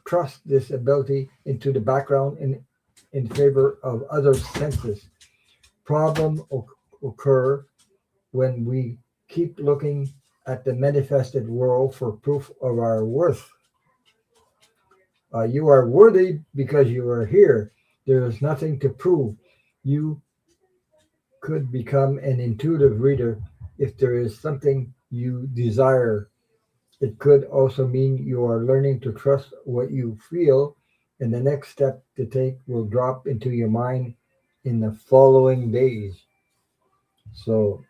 thrust this ability into the background in favor of other senses. Problems occur when we keep looking at the manifested world for proof of our worth. You are worthy because you are here. There is nothing to prove. You could become an intuitive reader if there is something you desire. It could also mean you are learning to trust what you feel, and the next step to take will drop into your mind in the following days. So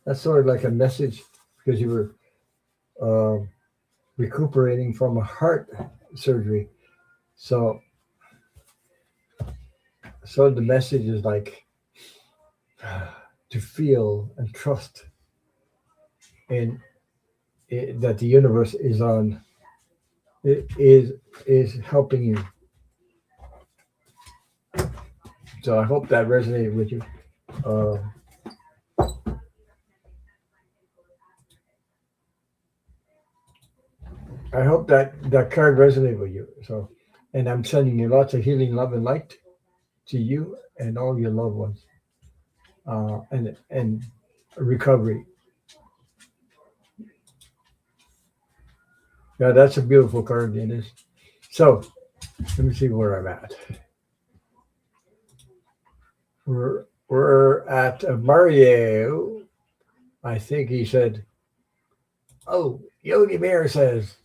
that's sort of like a message because you were recuperating from a heart surgery. So the message is like to feel and trust in that the universe is on is helping you. So I hope that resonated with you. I hope that card resonated with you. So, and I'm sending you lots of healing, love, and light to you and all your loved ones, and recovery. Yeah, that's a beautiful card, it is. So, let me see where I'm at. We're at Mario. I think he said, "Oh, Yogi Bear says,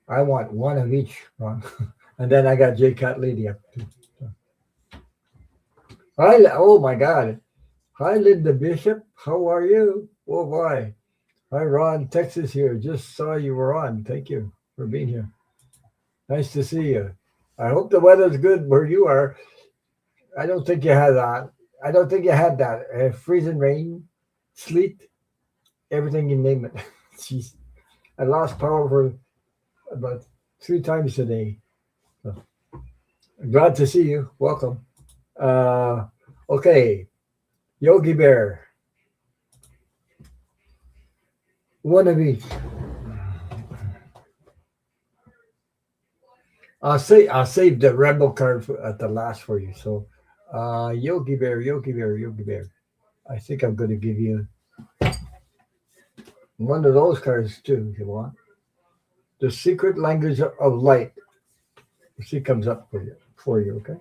I want one of each." And then I got J Cat Lady up. Hi, oh my God. Hi, Linda Bishop. How are you? Oh, boy. Hi, Ron, Texas here. Just saw you were on. Thank you for being here. Nice to see you. I hope the weather's good where you are. I don't think you had that. I don't think you had that. Freezing rain, sleet, everything you name it. Jeez. I lost power for about 3 times today. So, glad to see you. Welcome. Uh, okay, Yogi Bear, one of each. I'll save the rebel card at the last for you. So, Yogi Bear, Yogi Bear, Yogi Bear. I think I'm going to give you one of those cards too, if you want. The secret language of light. She comes up for you. Okay.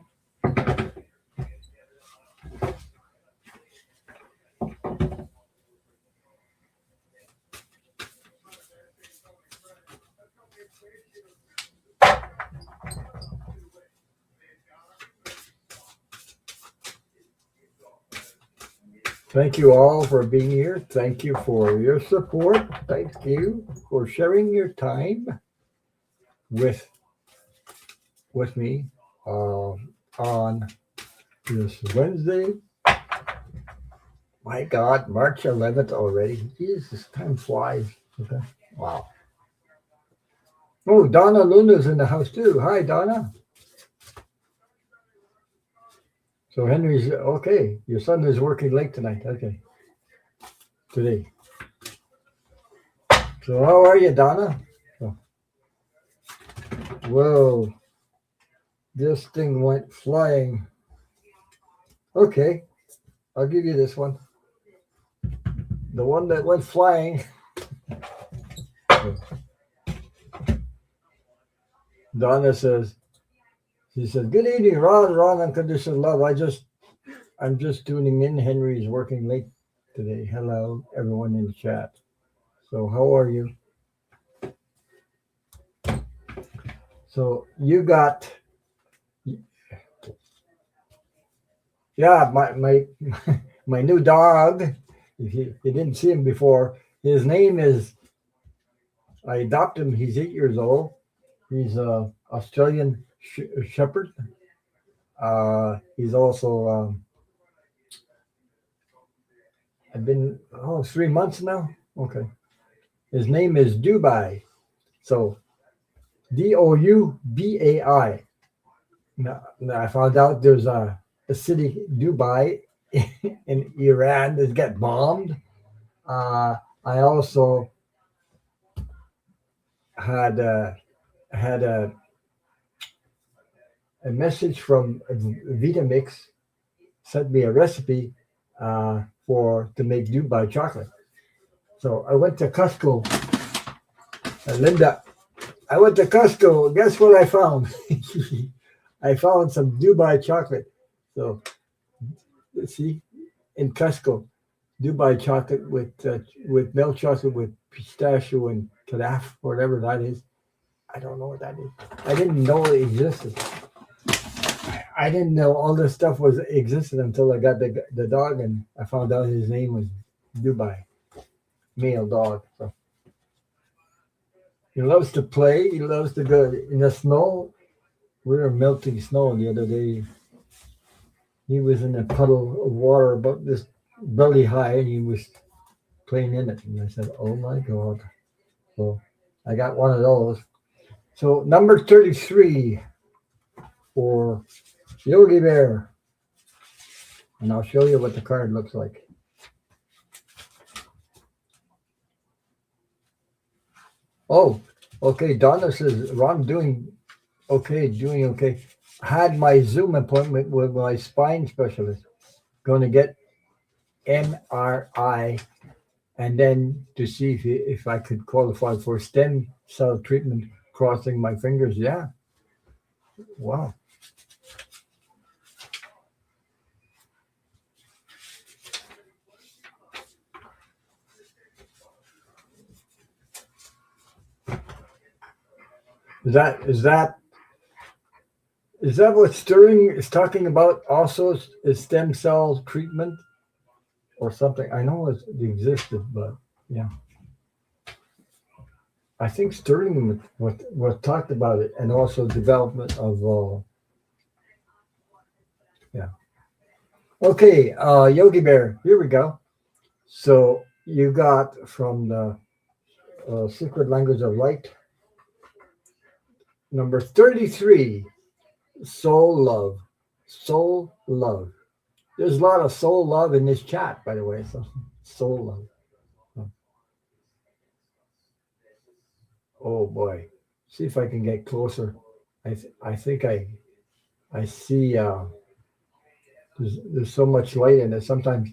Thank you all for being here. Thank you for your support. Thank you for sharing your time with with me on this Wednesday. My God, March 11th already. Jesus, time flies. Okay. Wow. Oh, Donna Luna's in the house too. Hi, Donna. So Henry's okay. Your son is working late tonight. Okay. Today. So how are you, Donna? Oh, whoa. This thing went flying. Okay. I'll give you this one. The one that went flying. Donna says, she says, good evening, Ron, unconditional love. I'm just tuning in. Henry's working late today. Hello, everyone in the chat. So how are you? So you got, yeah, my my new dog. If you didn't see him before, his name is, I adopted him. He's 8 years old. He's a Australian Shepherd. He's also, I've been, 3 months now. Okay. His name is Dubai. So Doubai. Now I found out there's a city, Dubai, in Iran that got bombed. I also had had a message from Vitamix, sent me a recipe for to make Dubai chocolate. So I went to Costco. Linda, I went to Costco. Guess what I found? I found some Dubai chocolate. So let's see, in Costco, Dubai chocolate with milk chocolate with pistachio and calaf, whatever that is. I don't know what that is. I didn't know it existed. I didn't know all this stuff was existed until I got the dog, and I found out his name was Dubai, male dog. So he loves to play. He loves to go in the snow. We were melting snow the other day. He was in a puddle of water about this belly high, and he was playing in it. And I said, "Oh my God!" So I got one of those. So number 33 for Yogi Bear, and I'll show you what the card looks like. Oh, okay. Donna says, Ron, doing okay. Had my Zoom appointment with my spine specialist. Going to get MRI, and then to see if I could qualify for stem cell treatment. Crossing my fingers. Yeah. Wow. Is that what Sterling is talking about? Also, is stem cell treatment or something? I know it existed, but yeah, I think Sterling was talked about it, and also development of yeah. Okay, Yogi Bear, here we go. So you got from the Secret Language of Light. Number 33, soul love. Soul love. There's a lot of soul love in this chat, by the way. So, soul love. Oh boy. See if I can get closer. I think I see there's so much light in it. Sometimes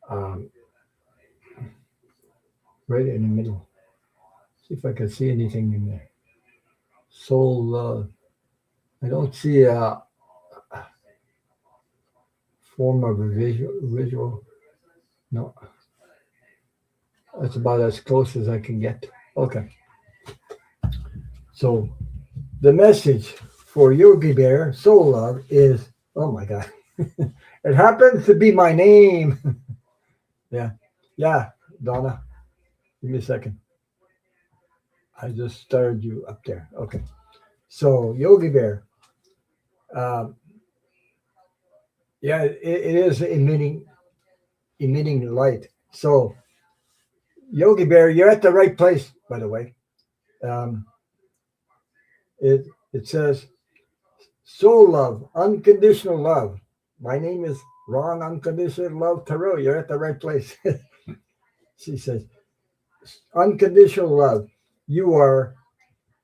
um, right in the middle. See if I can see anything in there. Soul love. I don't see a form of a visual. No, that's about as close as I can get. Okay. So the message for Yogi Bear Soul Love is, oh my God, it happens to be my name. Yeah, yeah, Donna, give me a second. I just started you up there. Okay. So Yogi Bear, um, yeah, it is emitting light. So Yogi Bear, you're at the right place, by the way. Um, it says soul love, unconditional love. My name is Ron Unconditional Love Tarot. You're at the right place. She says, unconditional love. You are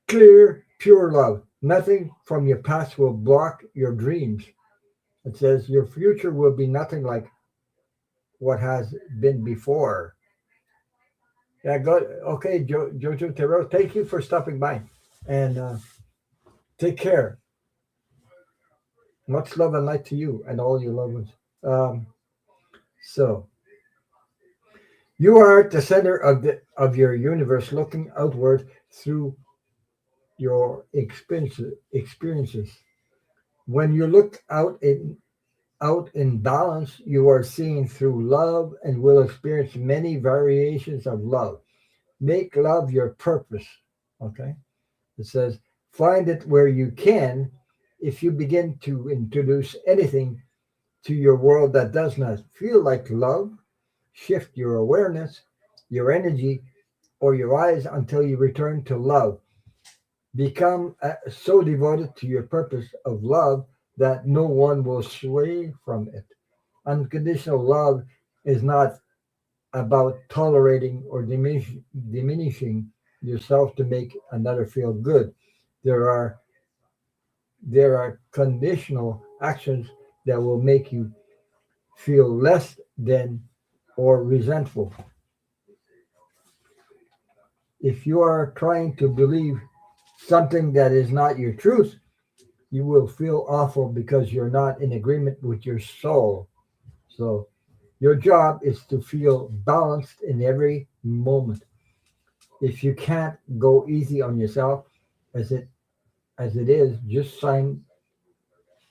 clear, pure love. Nothing from your past will block your dreams. It says your future will be nothing like what has been before. Yeah, good. Okay, Jojo Tarot, thank you for stopping by. And take care. Much love and light to you and all your loved ones. So you are at the center of your universe, looking outward through your experiences. When you look out in balance, you are seeing through love and will experience many variations of love. Make love your purpose. Okay. It says, find it where you can. If you begin to introduce anything to your world that does not feel like love, shift your awareness, your energy, or your eyes until you return to love. Become so devoted to your purpose of love that no one will sway from it. Unconditional love is not about tolerating or diminishing yourself to make another feel good. There are there are conditional actions that will make you feel less than or resentful. If you are trying to believe something that is not your truth, you will feel awful because you're not in agreement with your soul. So your job is to feel balanced in every moment. If you can't go easy on yourself as it is,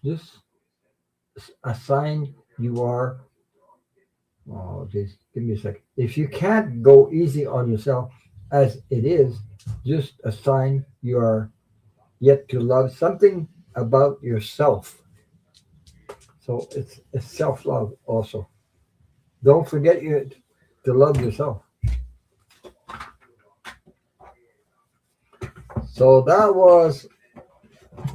just assign you are. Oh, just give me a second. If you can't go easy on yourself as it is, just assign you are yet to love something about yourself. So it's self love also. Don't forget you to love yourself. So that was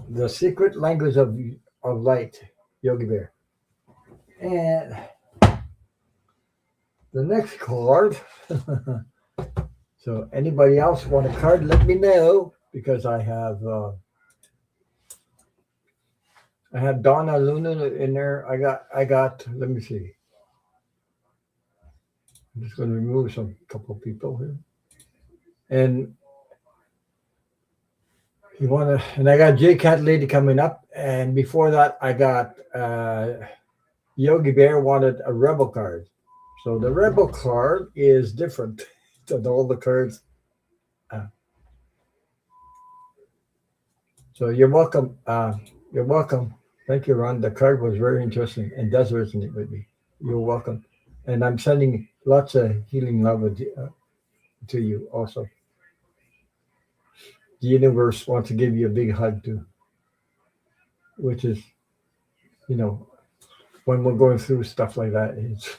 the secret language of light, Yogi Bear. And the next card. So anybody else want a card? Let me know because I have Donna Luna in there. I got. Let me see. I'm just going to remove some couple of people here. And you want to? And I got J Cat Lady coming up. And before that, I got Yogi Bear wanted a Rebel card. So the Rebel card is different than all the cards. Uh, so you're welcome. You're welcome. Thank you, Ron. The card was very interesting and does resonate with me. You're welcome. And I'm sending lots of healing love to you also. The universe wants to give you a big hug too, which is, you know, when we're going through stuff like that, it's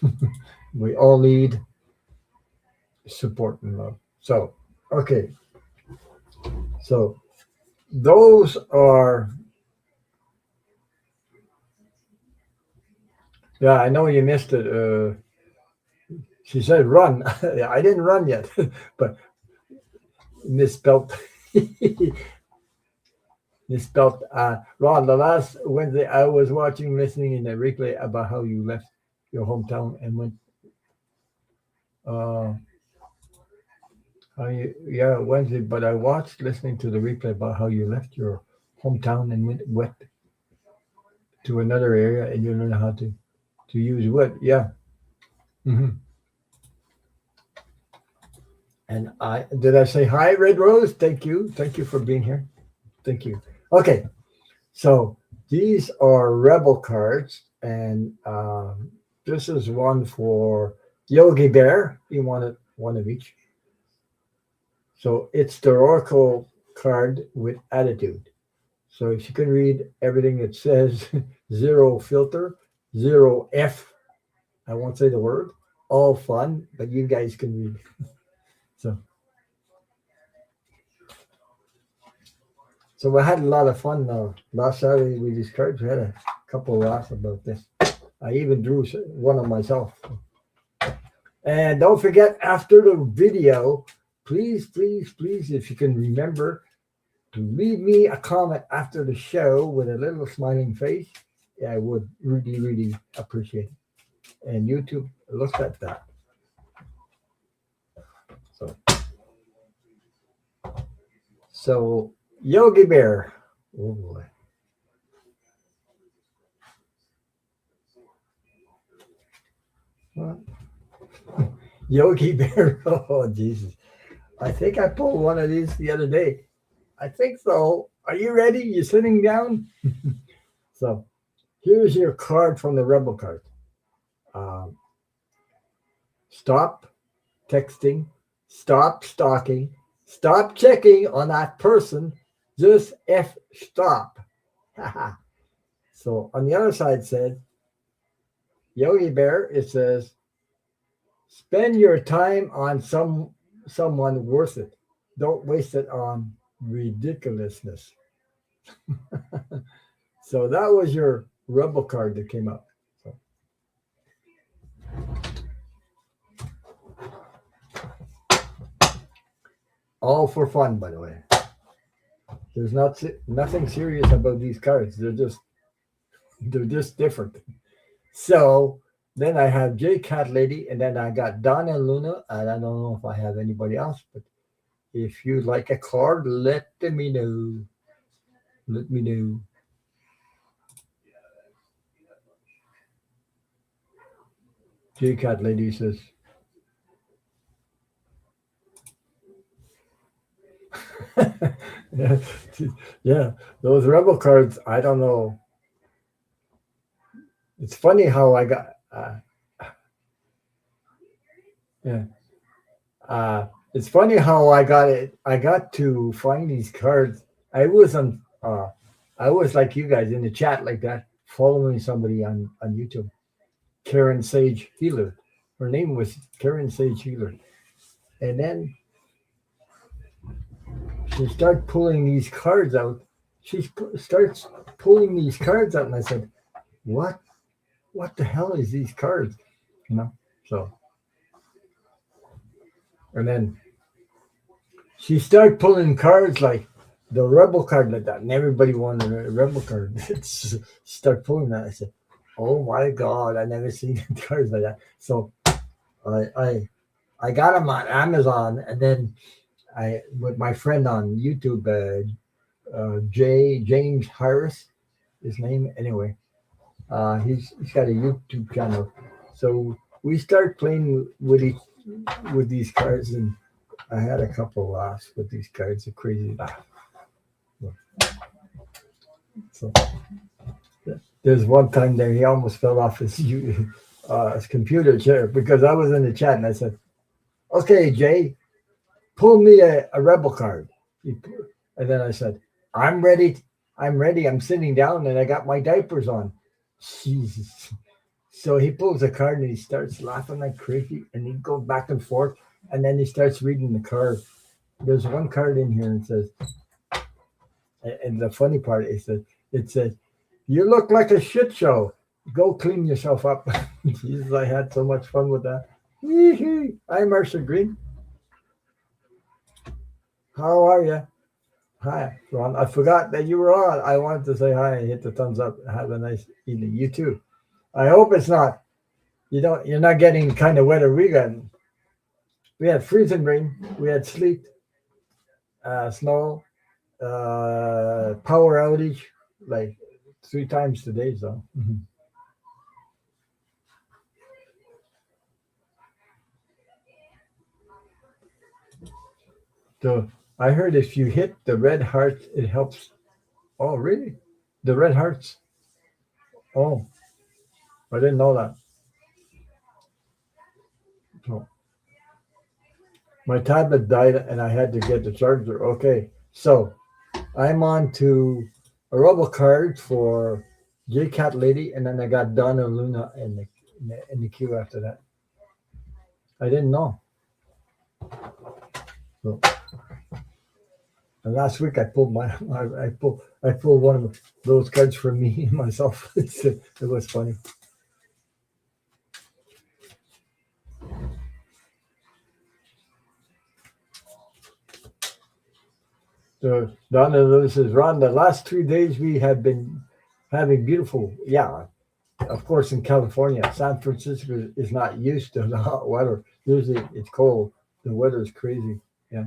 we all need support and love. So, okay. So those are, yeah, I know you missed it. She said run. I didn't run yet, but misspelled. Misspelled. Ron, the last Wednesday I was watching, listening in the replay about how you left your hometown and went, uh, how you, yeah, Wednesday, but I watched listening to the replay about how you left your hometown and went to another area and you learned how to use wood. Yeah. Hmm. And I did I say hi, Red Rose? Thank you. Thank you for being here. Thank you. Okay. So these are rebel cards, and this is one for Yogi Bear. He wanted one of each. So it's the Oracle card with attitude. So if you can read everything it says, zero filter, zero F. I won't say the word. All fun, but you guys can read. So so we had a lot of fun last Saturday with these cards. We had a couple of laughs about this. I even drew one of myself. And don't forget, after the video, please, please, please, if you can remember, to leave me a comment after the show with a little smiling face. Yeah, I would really, really appreciate it. And YouTube looks at that. So Yogi Bear. Oh boy. What? Yogi Bear. Oh Jesus. I think I pulled one of these the other day. I think so. Are you ready? You sitting down? So here's your card from the Rebel card. Um, Stop texting, stop stalking, stop checking on that person, just stop. So on the other side said, Yogi Bear, it says, spend your time on someone worth it. Don't waste it on ridiculousness. So that was your rebel card that came up. So, all for fun, by the way. There's nothing serious about these cards. They're just different. So then I have J Cat Lady, and then I got Donna Luna, and I don't know if I have anybody else, but if you like a card, let me know. Let me know. J Cat Lady says, yeah, yeah, those rebel cards. I don't know. It's funny how I got. Yeah. It's funny how I got it. I got to find these cards. I was on. I was like you guys in the chat like that, following somebody on YouTube, Karen Sage Healer. Her name was Karen Sage Healer, and then she started pulling these cards out. Starts pulling these cards out, and I said, "What? What the hell is these cards?" You know. So, and then she started pulling cards like the rebel card like that, and everybody wanted a rebel card. Start pulling that. I said, "Oh my god, I never seen cards like that." So I I I got them on Amazon, and then I with my friend on YouTube, James Harris, his name anyway. He's got a YouTube channel, so we start playing with these cards, and I had a couple laughs with these cards. A crazy laugh. So there's one time there he almost fell off his computer chair because I was in the chat and I said, "Okay, Jay, pull me a rebel card." And then I said, "I'm ready. I'm ready. I'm sitting down and I got my diapers on." Jesus. So he pulls a card and he starts laughing like crazy and he goes back and forth. And then he starts reading the card. There's one card in here and says, and the funny part is that it says, "You look like a shit show. Go clean yourself up." Jesus, I had so much fun with that. Hi, Marcia Green. How are you? Hi, Ron. I forgot that you were on. I wanted to say hi and hit the thumbs up. Have a nice evening. You too. I hope it's not. You're not getting kind of weather we got. We had freezing rain. We had sleet, snow, power outage, like 3 times today. So, so I heard if you hit the red heart, it helps. Oh, really? The red hearts? Oh, I didn't know that. So my tablet died, and I had to get the charger. Okay, so I'm on to a rubble card for J Cat Lady, and then I got Donna Luna in the queue after that. I didn't know. So, and last week I pulled I pulled one of those cards for me myself. It was funny. So Donna Luna says, "Ron, the last 3 days we have been having beautiful, yeah, of course, in California. San Francisco is not used to the hot weather. Usually it's cold. The weather is crazy. Yeah."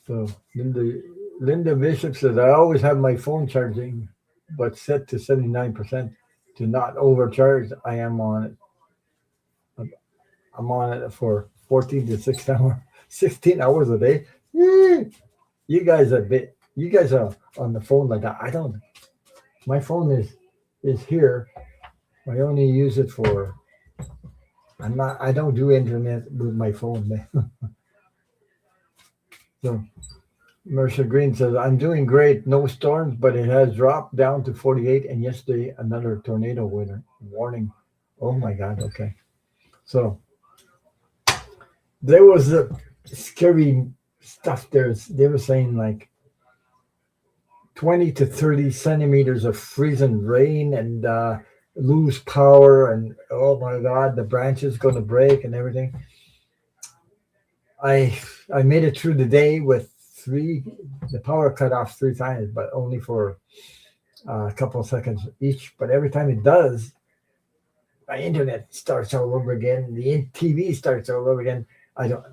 So Linda Bishop says, "I always have my phone charging, but set to 79% to not overcharge. I'm on it for 14 to 16 hours a day. Yee. You guys are on the phone like that. I don't. My phone is here. I only use it for. I don't do internet with my phone. So Mercer Green says, "I'm doing great. No storms, but it has dropped down to 48. And yesterday, another tornado warning. Oh my God. Okay. So there was a scary stuff there. They were saying like 20 to 30 centimeters of freezing rain and lose power. And oh my God, the branch is going to break and everything. I made it through the day with the power cut off 3 times, but only for a couple of seconds each. But every time it does, my internet starts all over again. The TV starts all over again. I don't,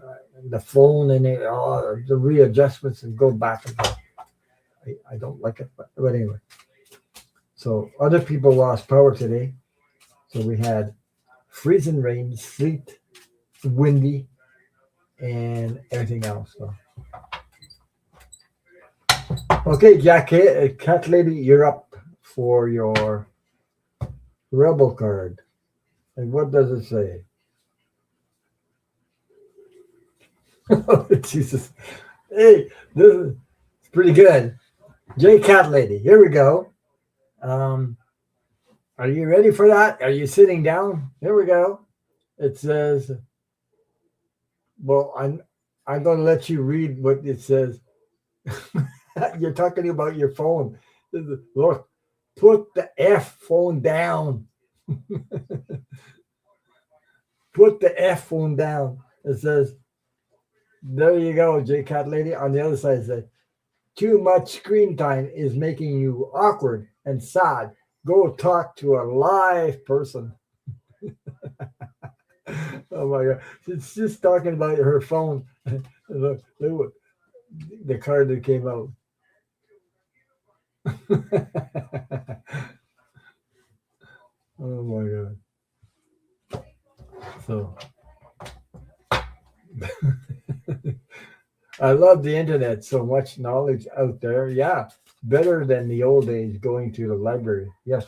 the phone and the readjustments and go back and forth. I don't like it, but anyway. So other people lost power today. So we had freezing rain, sleet, windy, and everything else. So. Okay, Cat Lady, you're up for your Rebel card. And what does it say? Oh, Jesus. Hey, this is pretty good. Cat Lady, here we go. Are you ready for that? Are you sitting down? Here we go. It says, well, I'm going to let you read what it says. You're talking about your phone. Look, put the F phone down. Put the F phone down. It says, there you go, Cat Lady. On the other side, it says, too much screen time is making you awkward and sad. Go talk to a live person. Oh my God. She's just talking about her phone. Look, the card that came out. Oh my God. So I love the internet. So much knowledge out there. Yeah. Better than the old days going to the library. Yes.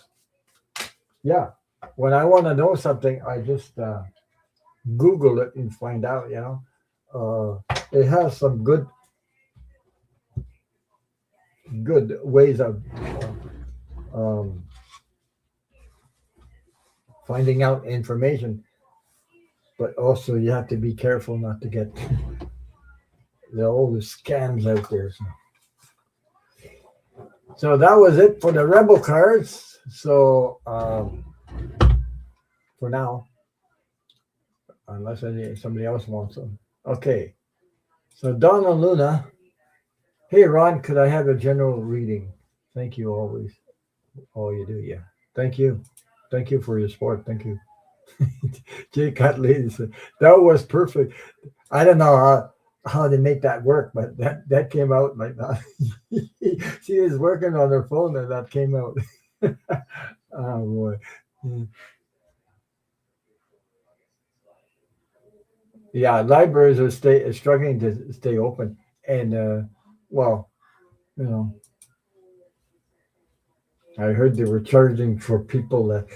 Yeah. When I want to know something, I just Google it and find out, it has some good ways of um, finding out information. but also you have to be careful not to get all the scams out there. So that was it for the Rebel cards. So for now, unless somebody else wants them. Okay. So Donna Luna, hey Ron, could I have a general reading? Thank you always. All you do, yeah. Thank you. Thank you for your support. Thank you. Jay Cutley said, that was perfect. I don't know how they make that work, but that came out like that. She was working on her phone and that came out. Oh boy. Yeah, libraries are struggling to stay open. And well, you know, I heard they were charging for people that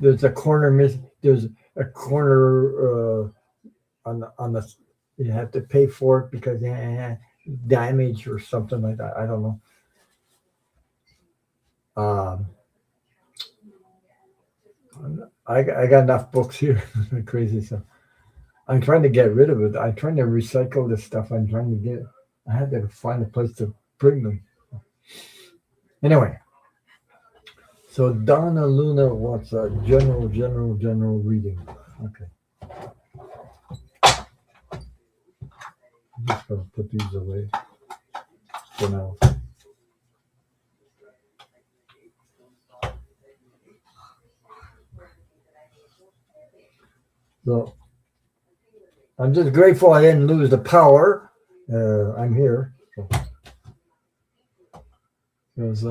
there's a corner there's a corner on the you have to pay for it because damage or something like that. I don't know. I got enough books here. Crazy stuff. I'm trying to get rid of it. I'm trying to recycle this stuff. I'm trying to get. I had to find a place to bring them. Anyway, so Donna Luna wants a general reading. Okay. I'm just gonna put these away for now. So I'm just grateful I didn't lose the power. I'm here. Because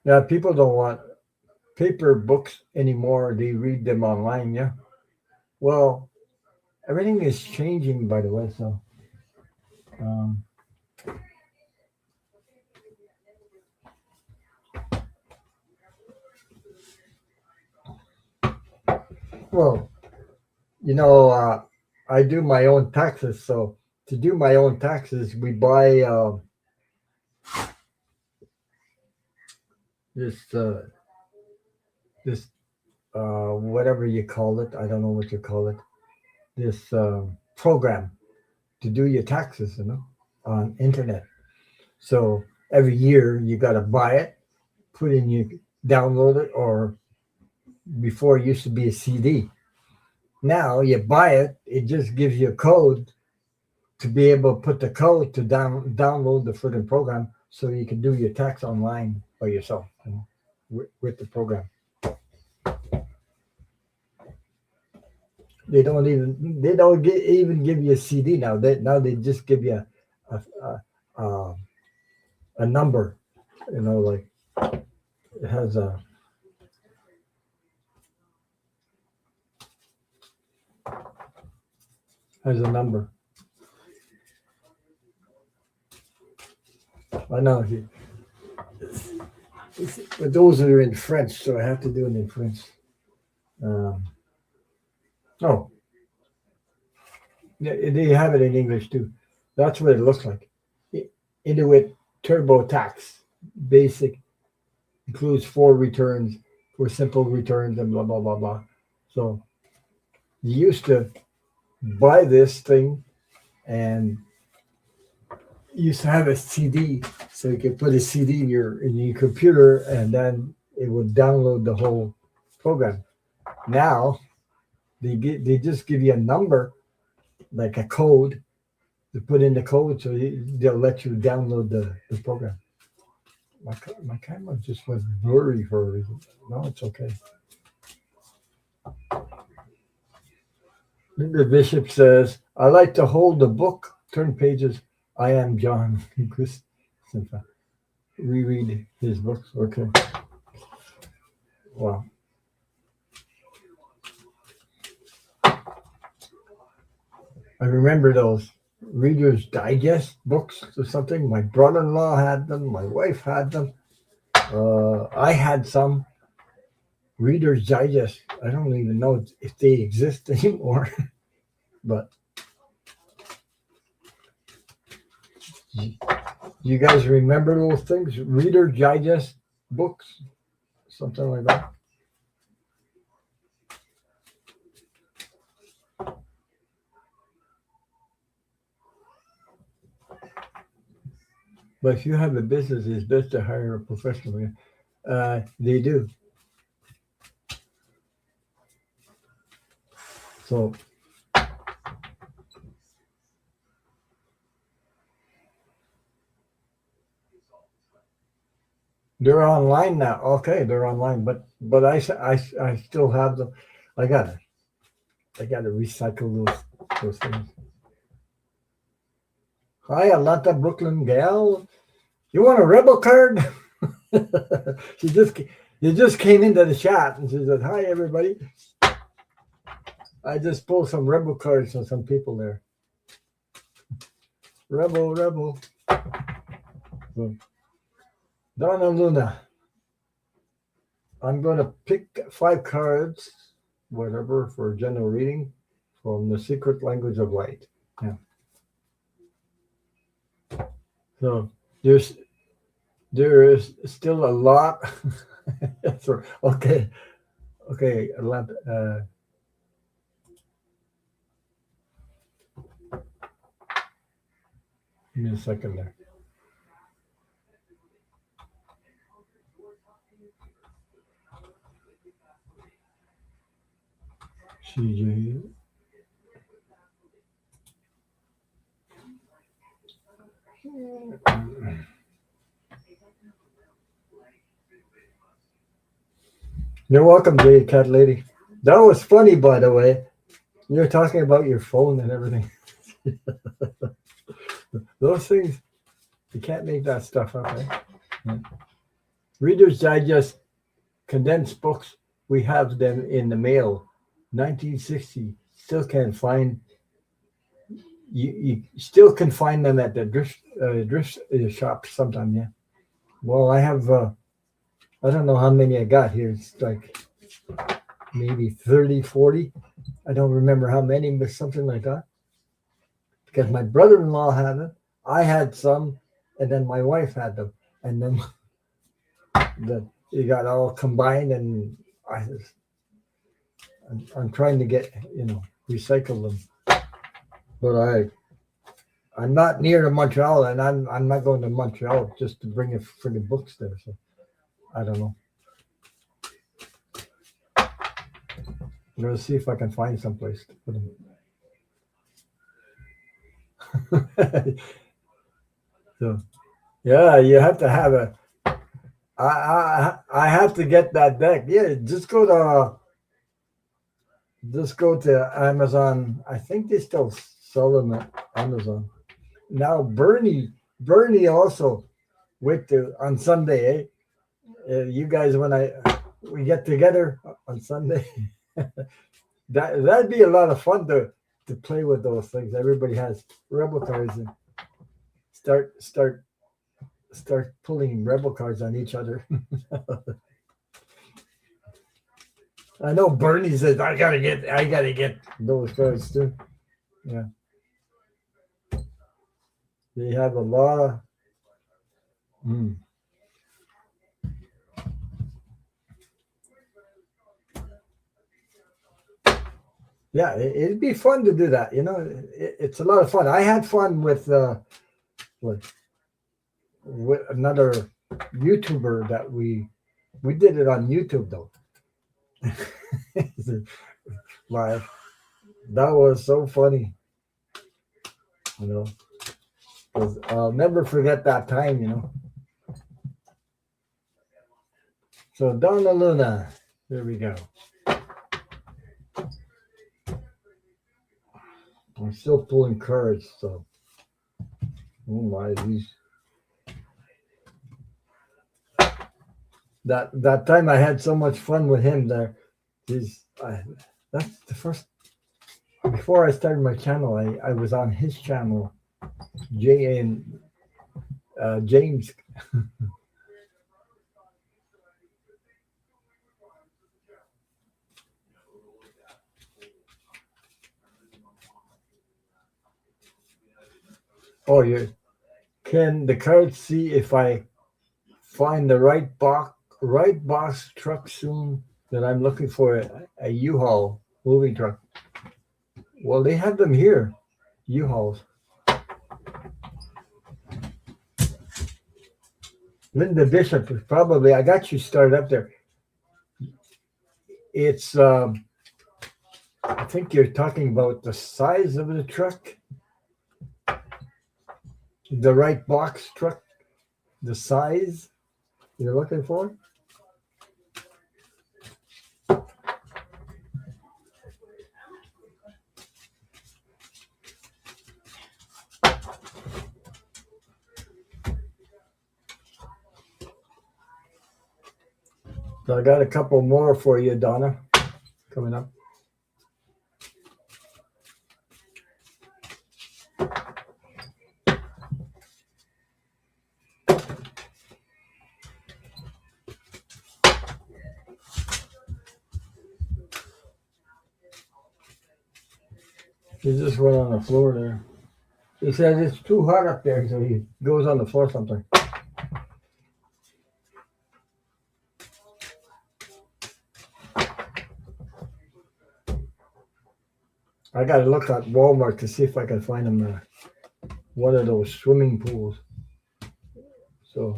yeah, people don't want paper books anymore. They read them online. Yeah. Well, everything is changing, by the way. So, well, I do my own taxes. So to do my own taxes, we buy this whatever you call it. I don't know what you call it. This program to do your taxes, on internet. So every year you got to buy it, download it, or before it used to be a CD. Now you buy it, it just gives you a code to be able to put the code to download the friggin' program so you can do your tax online by yourself, with the program. They don't even give you a CD now. They just give you a number, like it has a number. I know, but those are in French, so I have to do it in French. Oh, they have it in English too. That's what it looks like. Inuit TurboTax Basic includes 4 returns for simple returns and blah blah blah blah. So you used to buy this thing and you used to have a CD, so you could put a CD in your computer and then it would download the whole program. Now they just give you a number, like a code, to put in the code, so they'll let you download the program. My camera just went blurry for a reason. No, it's okay. The bishop says, I like to hold the book, turn pages. I am John. Chris, reread his books. Okay. Wow. I remember those Reader's Digest books or something. My brother-in-law had them. My wife had them. I had some Reader's Digest. I don't even know if they exist anymore. But you guys remember those things? Reader's Digest books? Something like that. But if you have a business, it's best to hire a professional. They do. So they're online now. Okay, they're online, but I still have them. I gotta recycle those things. Hi, Alanta Brooklyn gal. You want a rebel card? she just you just came into the chat and she said, "Hi, everybody." I just pulled some rebel cards from some people there. Rebel. So, Donna Luna. I'm going to pick 5 cards, whatever, for general reading from the Secret Language of Light. Yeah. So there is still a lot. Okay. Give me a second there. CJ. You're welcome, Jay Cat Lady. That was funny, by the way. You're talking about your phone and everything. Those things, you can't make that stuff up, eh? Yeah. Reader's Digest condensed books, we have them in the mail. 1960, still can't find. You still can find them at the drift shop sometime, yeah. Well, I have, I don't know how many I got here. It's like maybe 30, 40. I don't remember how many, but something like that. Because my brother-in-law had it, I had some, and then my wife had them, and then it got all combined, and I'm trying to get recycle them, but I'm not near to Montreal, and I'm not going to Montreal just to bring it for the books there. So I don't know. I'm gonna see if I can find someplace to put them. So, yeah, you have to have a. I have to get that deck. Yeah, just go to Amazon. I think they still sell them at Amazon. Now Bernie also with on Sunday. You guys, when we get together on Sunday, that'd be a lot of fun to play with those things. Everybody has rebel cards and start pulling rebel cards on each other. I know Bernie says I gotta get those cards too. Yeah, they have a lot of. Yeah, it'd be fun to do that. It's a lot of fun. I had fun with another YouTuber that we did it on YouTube though. Live. That was so funny. I'll never forget that time. So Donna Luna, here we go. I'm still pulling cards, so oh my, these. That time I had so much fun with him there. That's the first. Before I started my channel, I was on his channel, James. Oh, can the cards see if I find the right box truck soon that I'm looking for a U-Haul moving truck? Well, they have them here, U-Hauls. Linda Bishop is probably, I got you started up there. It's, I think you're talking about the size of the truck, the right box truck, the size you're looking for. So I got a couple more for you, Donna, coming up. He just went on the floor there. He says it's too hot up there, so he goes on the floor sometimes. I got to look at Walmart to see if I can find him one of those swimming pools. So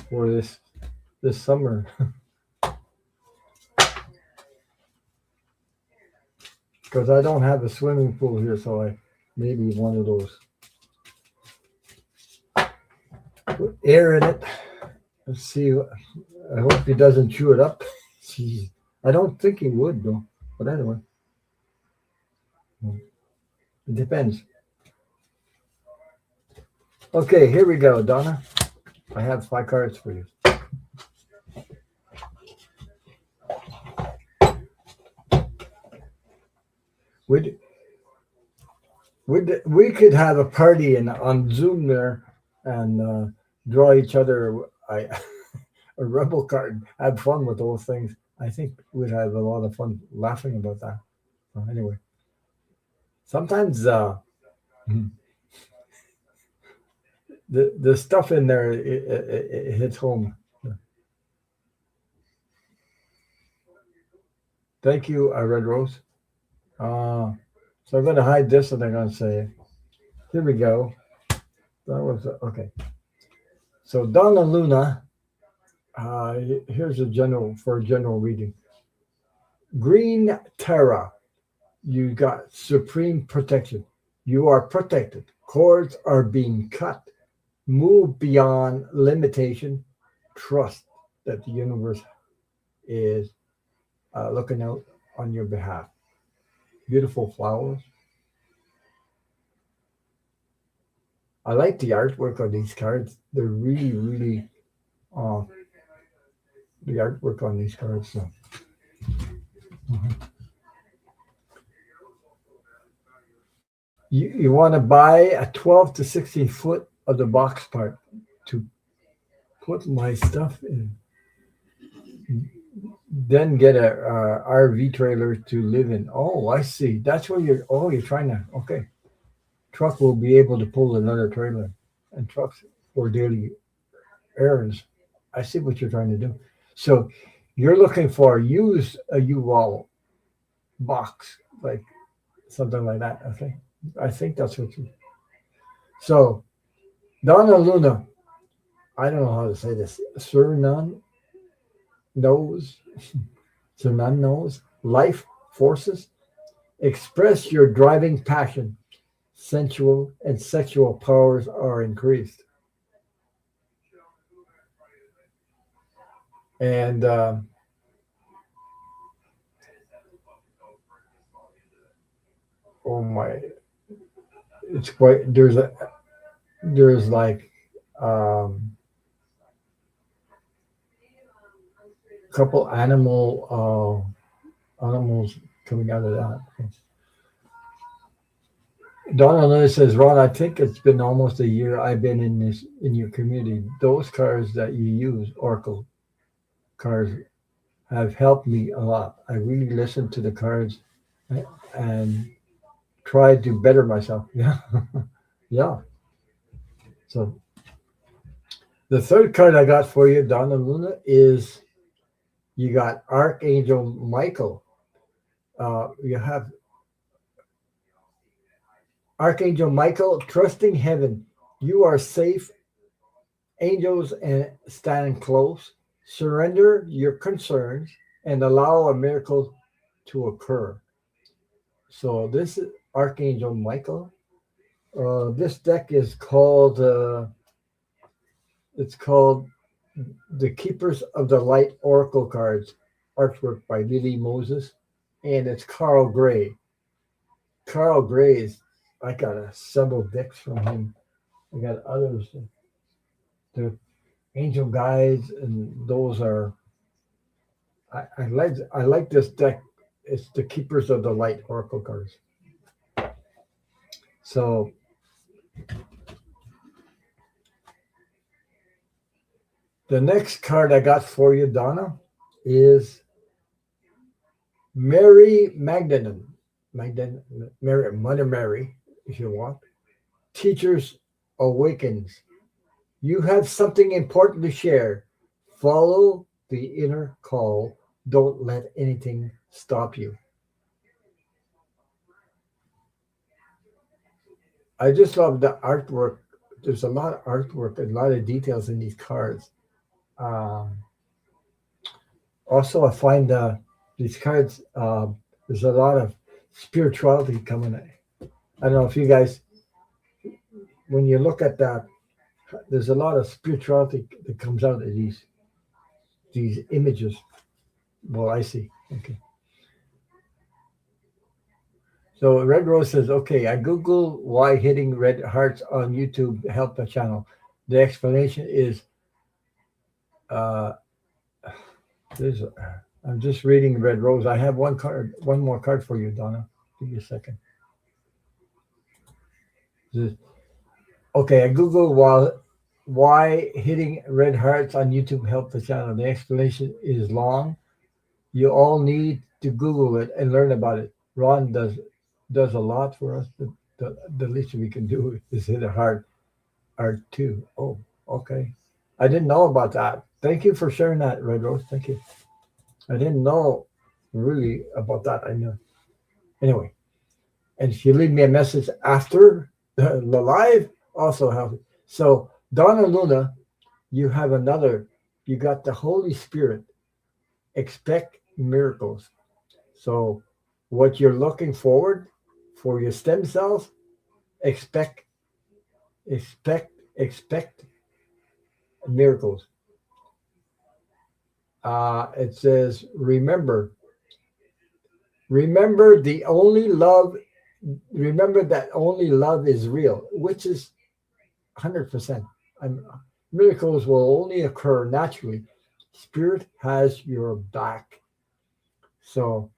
for this summer, because I don't have a swimming pool here, so I maybe one of those. Put air in it. Let's see. I hope he doesn't chew it up. Jeez. I don't think he would though. But anyway, it depends. Okay, here we go, Donna. I have 5 cards for you. We could have a party on Zoom there and draw each other a rebel card, have fun with those things. I think we'd have a lot of fun laughing about that. So anyway, sometimes the stuff in there it hits home. Thank you, Red Rose. So I'm going to hide this, and I'm going to say, here we go. That was okay. So Donna Luna, here's a general reading. Green Terra, you got supreme protection. You are protected. Cords are being cut. Move beyond limitation. Trust that the universe is looking out on your behalf. Beautiful flowers. I like the artwork on these cards. They're really, really the artwork on these cards. So. You want to buy a 12 to 16 foot of the box part to put my stuff in. Then get a RV trailer to live in. Oh, I see. That's where you're trying to, okay. Truck will be able to pull another trailer and trucks for daily errands. I see what you're trying to do. So you're looking for a U-Haul box, like something like that. Okay. I think that's what you. So Donna Luna, I don't know how to say this. Sir None knows. Sir None knows. Life forces. Express your driving passion. Sensual and sexual powers are increased. And oh my, it's quite, there's like couple animals coming out of that. Donna Lewis says, Ron, I think it's been almost a year I've been in your community. Those cards that you use, Oracle cards, have helped me a lot. I really listened to the cards and tried to better myself. Yeah. Yeah. So the third card I got for you, Donna Luna, is you got Archangel Michael. You have Archangel Michael, trusting heaven. You are safe angels and stand close, surrender your concerns, and allow a miracle to occur. So this is Archangel Michael. This deck is called it's called the Keepers of the Light Oracle Cards, artwork by Lily Moses, and it's Carl Gray. Carl Gray is, I got several decks from him. I got others. The Angel Guides, and those are I like this deck. It's the Keepers of the Light Oracle cards. So the next card I got for you, Donna, is Mary Magdalene. Mary, Mother Mary, if you want. Teachers Awakens. You have something important to share. Follow the inner call. Don't let anything stop you. I just love the artwork. There's a lot of artwork and a lot of details in these cards. Um, Also, I find these cards, there's a lot of spirituality coming. I don't know if you guys, when you look at that, there's a lot of spirituality that comes out of these images. Well, I see. Okay. So Red Rose says, okay, I Google why hitting red hearts on YouTube helped the channel. The explanation is, uh, there's, I'm just reading Red Rose. I have one more card for you, Donna. Give me a second. Okay, I Googled why hitting red hearts on YouTube helped the channel. The explanation is long. You all need to Google it and learn about it. Ron does a lot for us. The least we can do is hit a heart too. Oh, okay. I didn't know about that. Thank you for sharing that, Red Rose. Thank you. I didn't know really about that. I know. Anyway, and if you leave me a message after the live, also help. So Donna Luna, you got the Holy Spirit. Expect miracles. So what you're looking forward for your stem cells, expect miracles. It says, remember the only love, remember that only love is real, which is 100%. Miracles will only occur naturally. Spirit has your back. So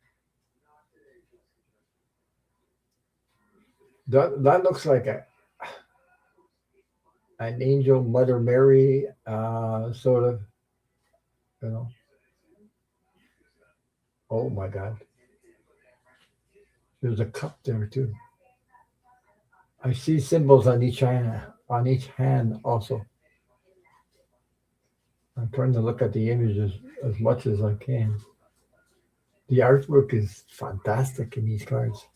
that looks like an angel, Mother Mary, sort of, you know. Oh my God. There's a cup there too. I see symbols on each hand also. I'm trying to look at the images as much as I can. The artwork is fantastic in these cards.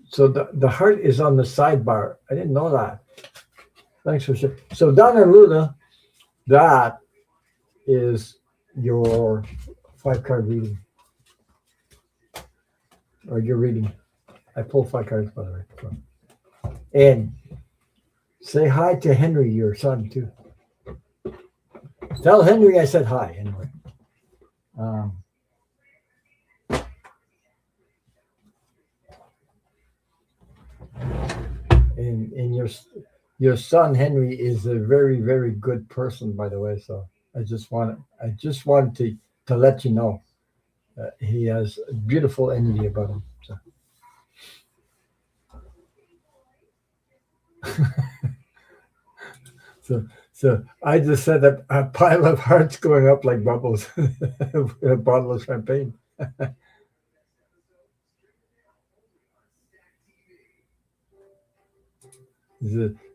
So the heart is on the sidebar. I didn't know that. Thanks for sharing. So Donna Luna, that is your 5-card reading. Or your reading. I pulled 5 cards, by the way. And say hi to Henry, your son, too. Tell Henry I said hi, anyway. And your son Henry is a very, very good person, by the way. So I just wanted to let you know he has beautiful energy about him. So I just said a pile of hearts going up like bubbles with a bottle of champagne.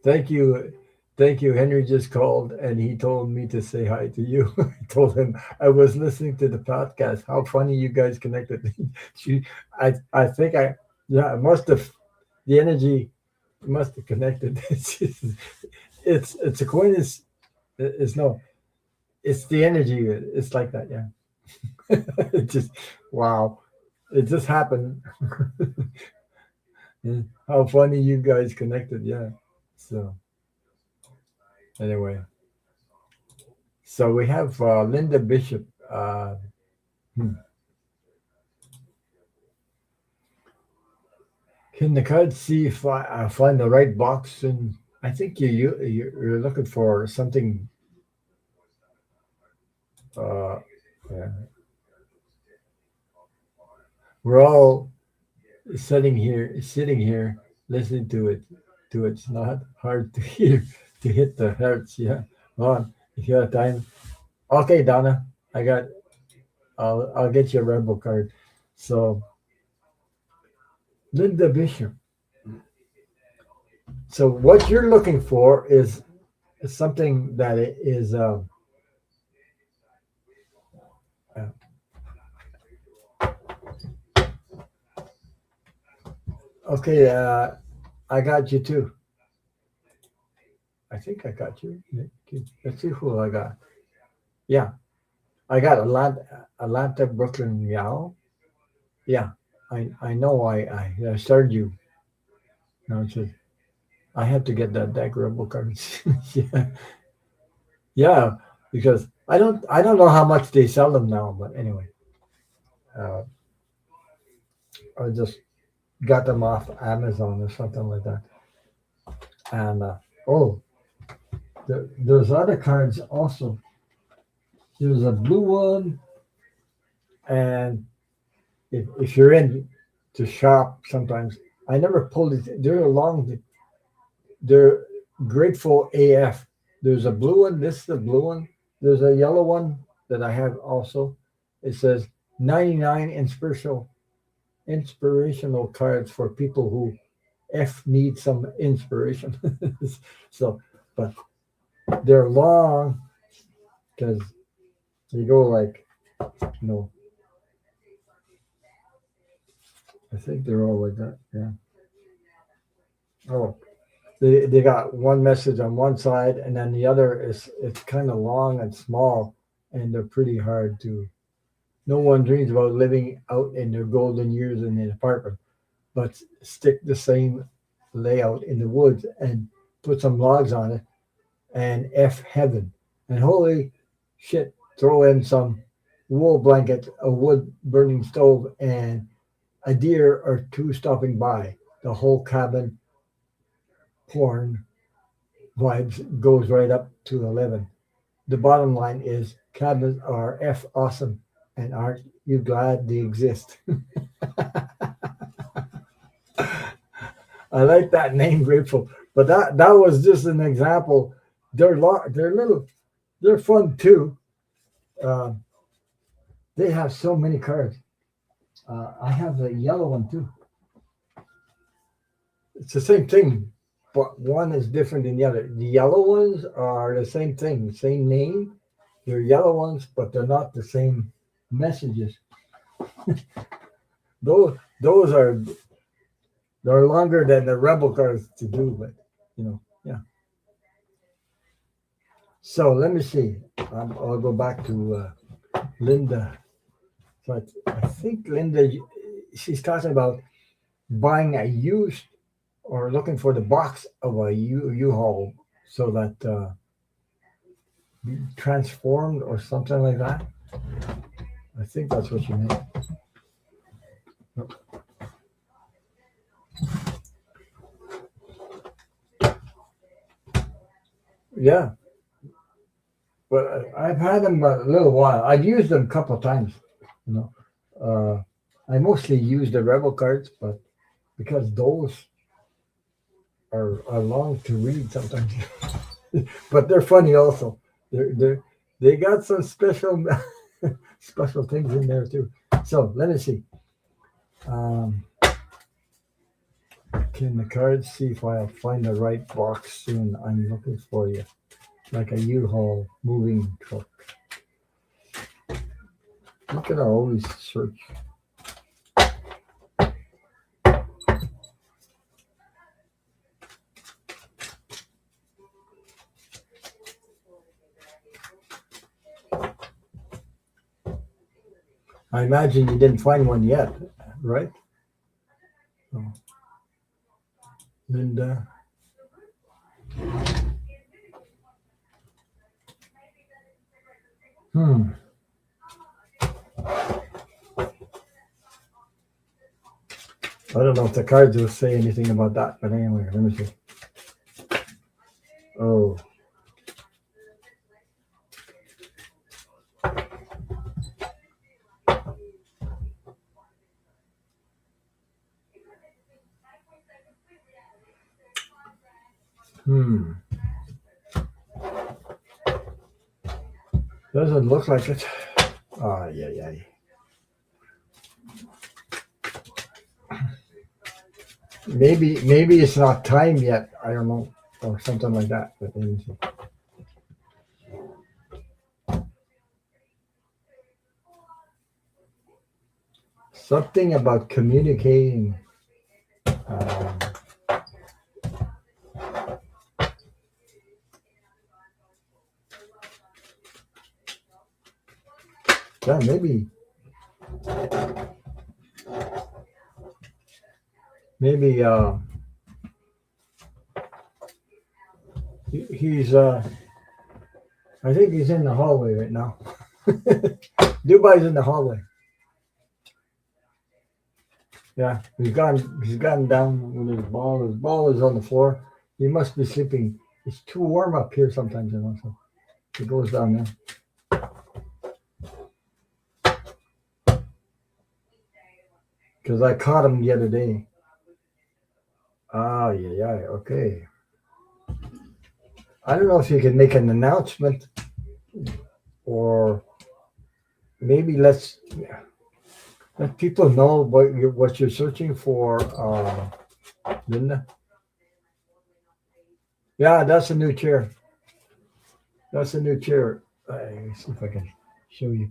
Thank you. Henry just called and he told me to say hi to you. I told him I was listening to the podcast. How funny you guys connected. I think I must have the energy must have connected. It's a coincidence. It's no. It's the energy. It's like that. Yeah. It just wow. It just happened. Yeah. How funny you guys connected. Yeah. So anyway, so we have Linda Bishop. Hmm. Can the card see if I find the right box? And I think you're looking for something. Uh, yeah. We're all sitting here, listening to it. It's not hard to hear to hit the hertz. Yeah. On if you have time. Okay, Donna, I got. I'll get you a rebel card. So Linda Bishop. So what you're looking for is something that is uh, okay. I got you too. I think I got you. Let's see who I got. Yeah, I got Atlanta, Brooklyn, Meow. Yeah, I know. I started you. No, it says I have to get that deck rebel cards. Yeah, yeah, because I don't know how much they sell them now, but anyway, uh, I just got them off Amazon or something like that. And oh, there's other cards also. There's a blue one, and if you're in to shop sometimes, I never pulled it. They're grateful AF. There's a blue one. This is the blue one. There's a yellow one that I have also. It says 99 inspirational cards for people who F need some inspiration. So, but they're long because they go like, you know, I think they're all like that. Yeah. Oh, they got one message on one side, and then the other is it's kind of long and small, and they're pretty hard to. No one dreams about living out in their golden years in an apartment, but stick the same layout in the woods and put some logs on it and F heaven. And holy shit, throw in some wool blanket, a wood burning stove, and a deer or two stopping by. The whole cabin porn vibes goes right up to 11. The bottom line is cabins are F awesome, and aren't you glad they exist? I like that name, Grateful. But that was just an example. They're little, they're fun too. Uh, they have so many cards. I have the yellow one too. It's the same thing, but one is different than the other. The yellow ones are the same thing, same name. They're yellow ones, but they're not the same messages. Those are they're longer than the rebel cards to do, but yeah. So let me see. I'll go back to Linda. So I think Linda, she's talking about buying a used or looking for the box of a U-Haul so that be transformed or something like that. I think that's what you meant. Yeah, but I've had them a little while. I've used them a couple of times. You know, I mostly use the Rebel cards, but because those are long to read sometimes, but they're funny also. They got some special special things in there too. So let me see. Um, can the cards see if I'll find the right box soon? I'm looking for you, like a U-Haul moving truck. You can always search. I imagine you didn't find one yet, right? Oh, Linda. Hmm. I don't know if the cards will say anything about that, but anyway, let me see. Oh. Hmm. Doesn't look like it. Ah, yeah. Maybe it's not time yet. I don't know, or something like that. But let me see. Something about communicating. Um, yeah, maybe. He's. I think he's in the hallway right now. Dubai's in the hallway. Yeah, he's gone. He's gotten down with his ball. His ball is on the floor. He must be sleeping. It's too warm up here sometimes, so he goes down there. Because I caught him the other day. Ah, yeah. Okay. I don't know if you can make an announcement, or maybe let people know what you're searching for, Linda. Yeah, that's a new chair. That's a new chair. Let me see if I can show you.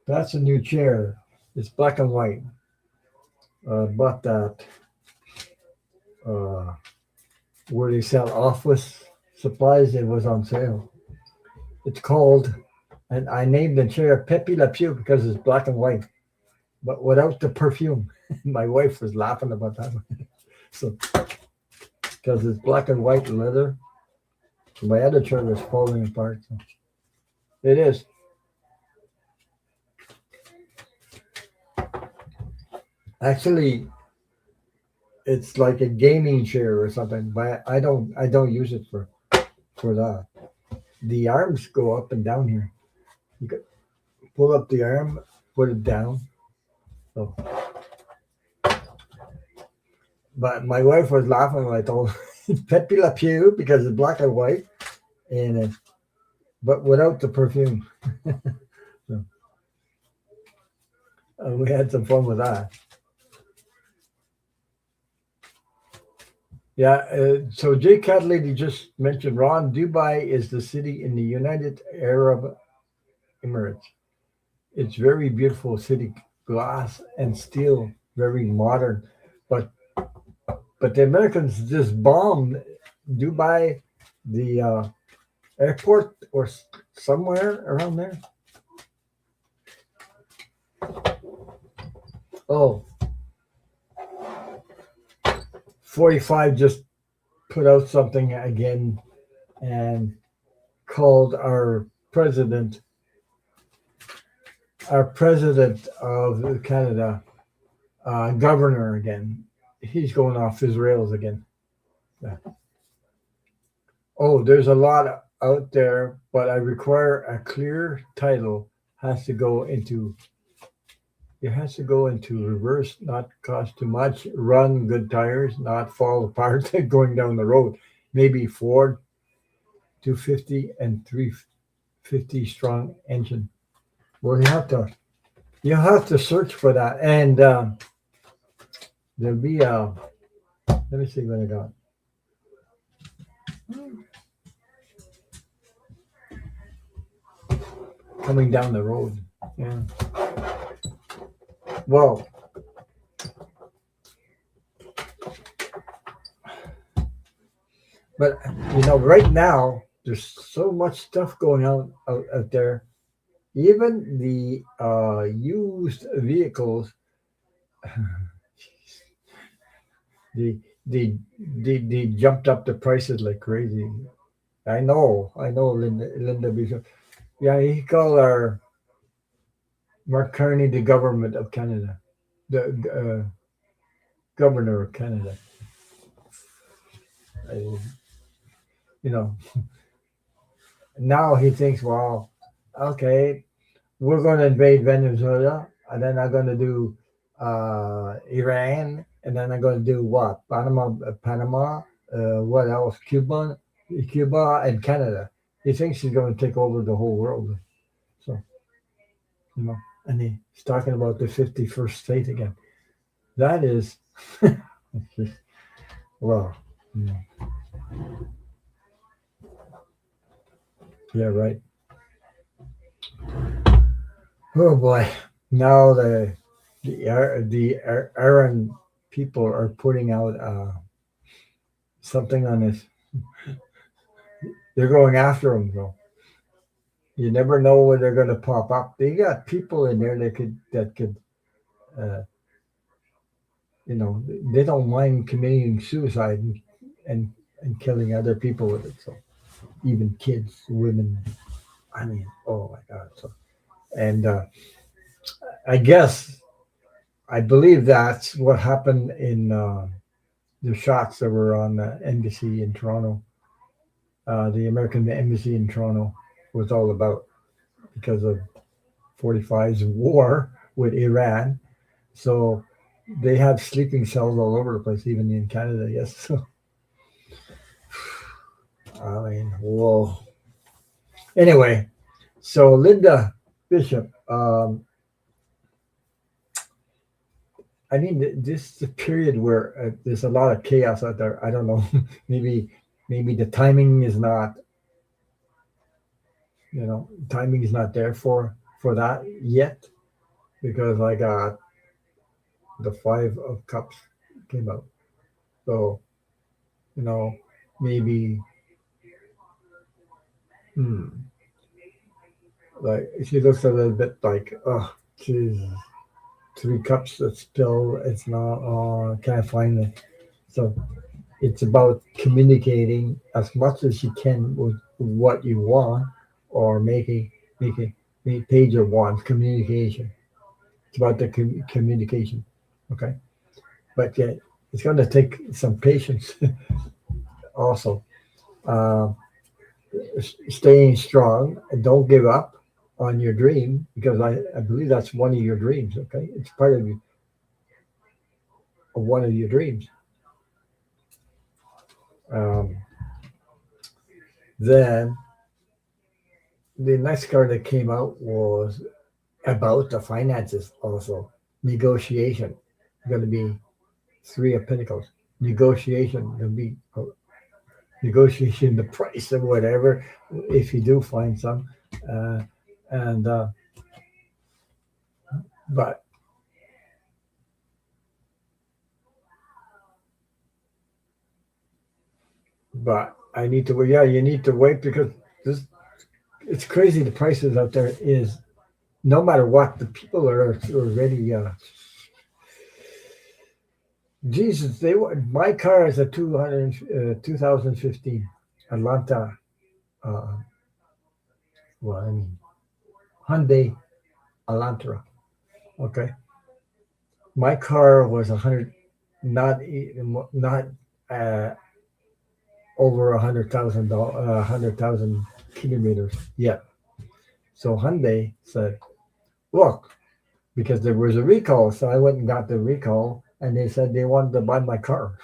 That's a new chair. It's black and white. Bought that uh, where they sell office supplies. It was on sale. It's called, and I named the chair Pepe Le Pew because it's black and white, but without the perfume. My wife was laughing about that. So, because it's black and white leather, my other chair was falling apart. So. It is. Actually, it's like a gaming chair or something, but I don't use it for that. The arms go up and down here. You could pull up the arm, put it down. So, but my wife was laughing when I told her it's Pepe Le Pew because it's black and white, and but without the perfume. So, we had some fun with that. Yeah. So Jay Cat Lady just mentioned Ron. Dubai is the city in the United Arab Emirates. It's very beautiful city, glass and steel, very modern. But the Americans just bombed Dubai, the airport, or somewhere around there. Oh, 45 just put out something again and called our president of Canada, governor again. He's going off his rails again. Yeah. Oh, there's a lot out there, but I require a clear title. Has to go into It has to go into reverse, not cost too much. Run good tires, not fall apart going down the road. Maybe Ford 250 and 350 strong engine. Well, you have to search for that, and there'll be a. Let me see what I got. Coming down the road. Yeah. Well, but right now there's so much stuff going on out there. even the used vehicles, they, they jumped up the prices like crazy. I know, Linda Bishop. Yeah, he called our Mark Carney the government of Canada, the governor of Canada. I, you know, now he thinks, well, okay, we're going to invade Venezuela, and then I'm going to do Iran, and then I'm going to do what? Panama. What else? Cuba, and Canada. He thinks he's going to take over the whole world. So you know, and he's talking about the 51st state again. That is, well, yeah, yeah, right. Oh boy, now the Aaron people are putting out something on this. They're going after him though. You never know when they're going to pop up. They got people in there that could, uh, they don't mind committing suicide and and killing other people with it. So even kids, women. I mean, oh my God. So and I guess I believe that's what happened in the shots that were on the embassy in Toronto. The American embassy in Toronto was all about because of 45's war with Iran. So they have sleeping cells all over the place, even in Canada. Yes. So, I mean, whoa. Anyway, so Linda Bishop, I mean, this is a period where there's a lot of chaos out there. I don't know. maybe, maybe the timing is not, timing is not there for that yet because I got the Five of Cups came out. So you know, maybe hmm, like she looks a little bit like, oh, geez, 3 cups that spill. It's not. Oh, can't find it. So it's about communicating as much as you can with what you want, or making make page your wants communication. It's about the communication. Okay, but yeah, it's going to take some patience also. Uh, Staying strong and don't give up on your dream because I believe that's one of your dreams. Okay, it's part of one of your dreams. Um, then the next card that came out was about the finances, also negotiation. Going to be Three of Pentacles. Negotiation going to be negotiation the price of whatever if you do find some, uh, and but I need to wait. Yeah, you need to wait because this it's crazy. The prices out there is no matter what the people are already. Jesus, they were my car is a 2015 Atlanta. Uh, well, I mean Hyundai Elantra. Okay, my car was 100, not uh, over 100,000 100,000 kilometers yet. So Hyundai said, "Look, because there was a recall. So I went and got the recall, and they said they wanted to buy my car.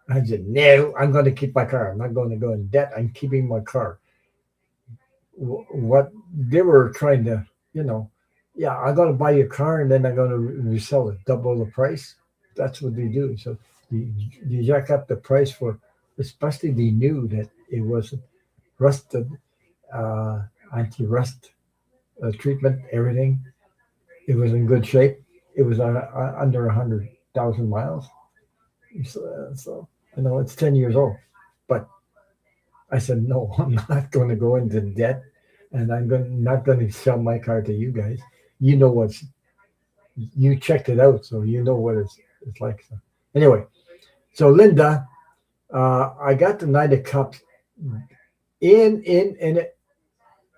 I said, no, I'm going to keep my car. I'm not going to go in debt. I'm keeping my car. What they were trying to, yeah, I'm going to buy your car and then I'm going to resell it, double the price. That's what they do. So they jack up the price for, especially they knew that it was rusted, uh, anti-rust treatment, everything. It was in good shape. It was under 100,000 miles. So, it's 10 years old. But I said, no, I'm not going to go into debt and not going to sell my car to you guys. You know you checked it out, so you know what it's like. So anyway, so Linda, I got the Knight of Cups in it.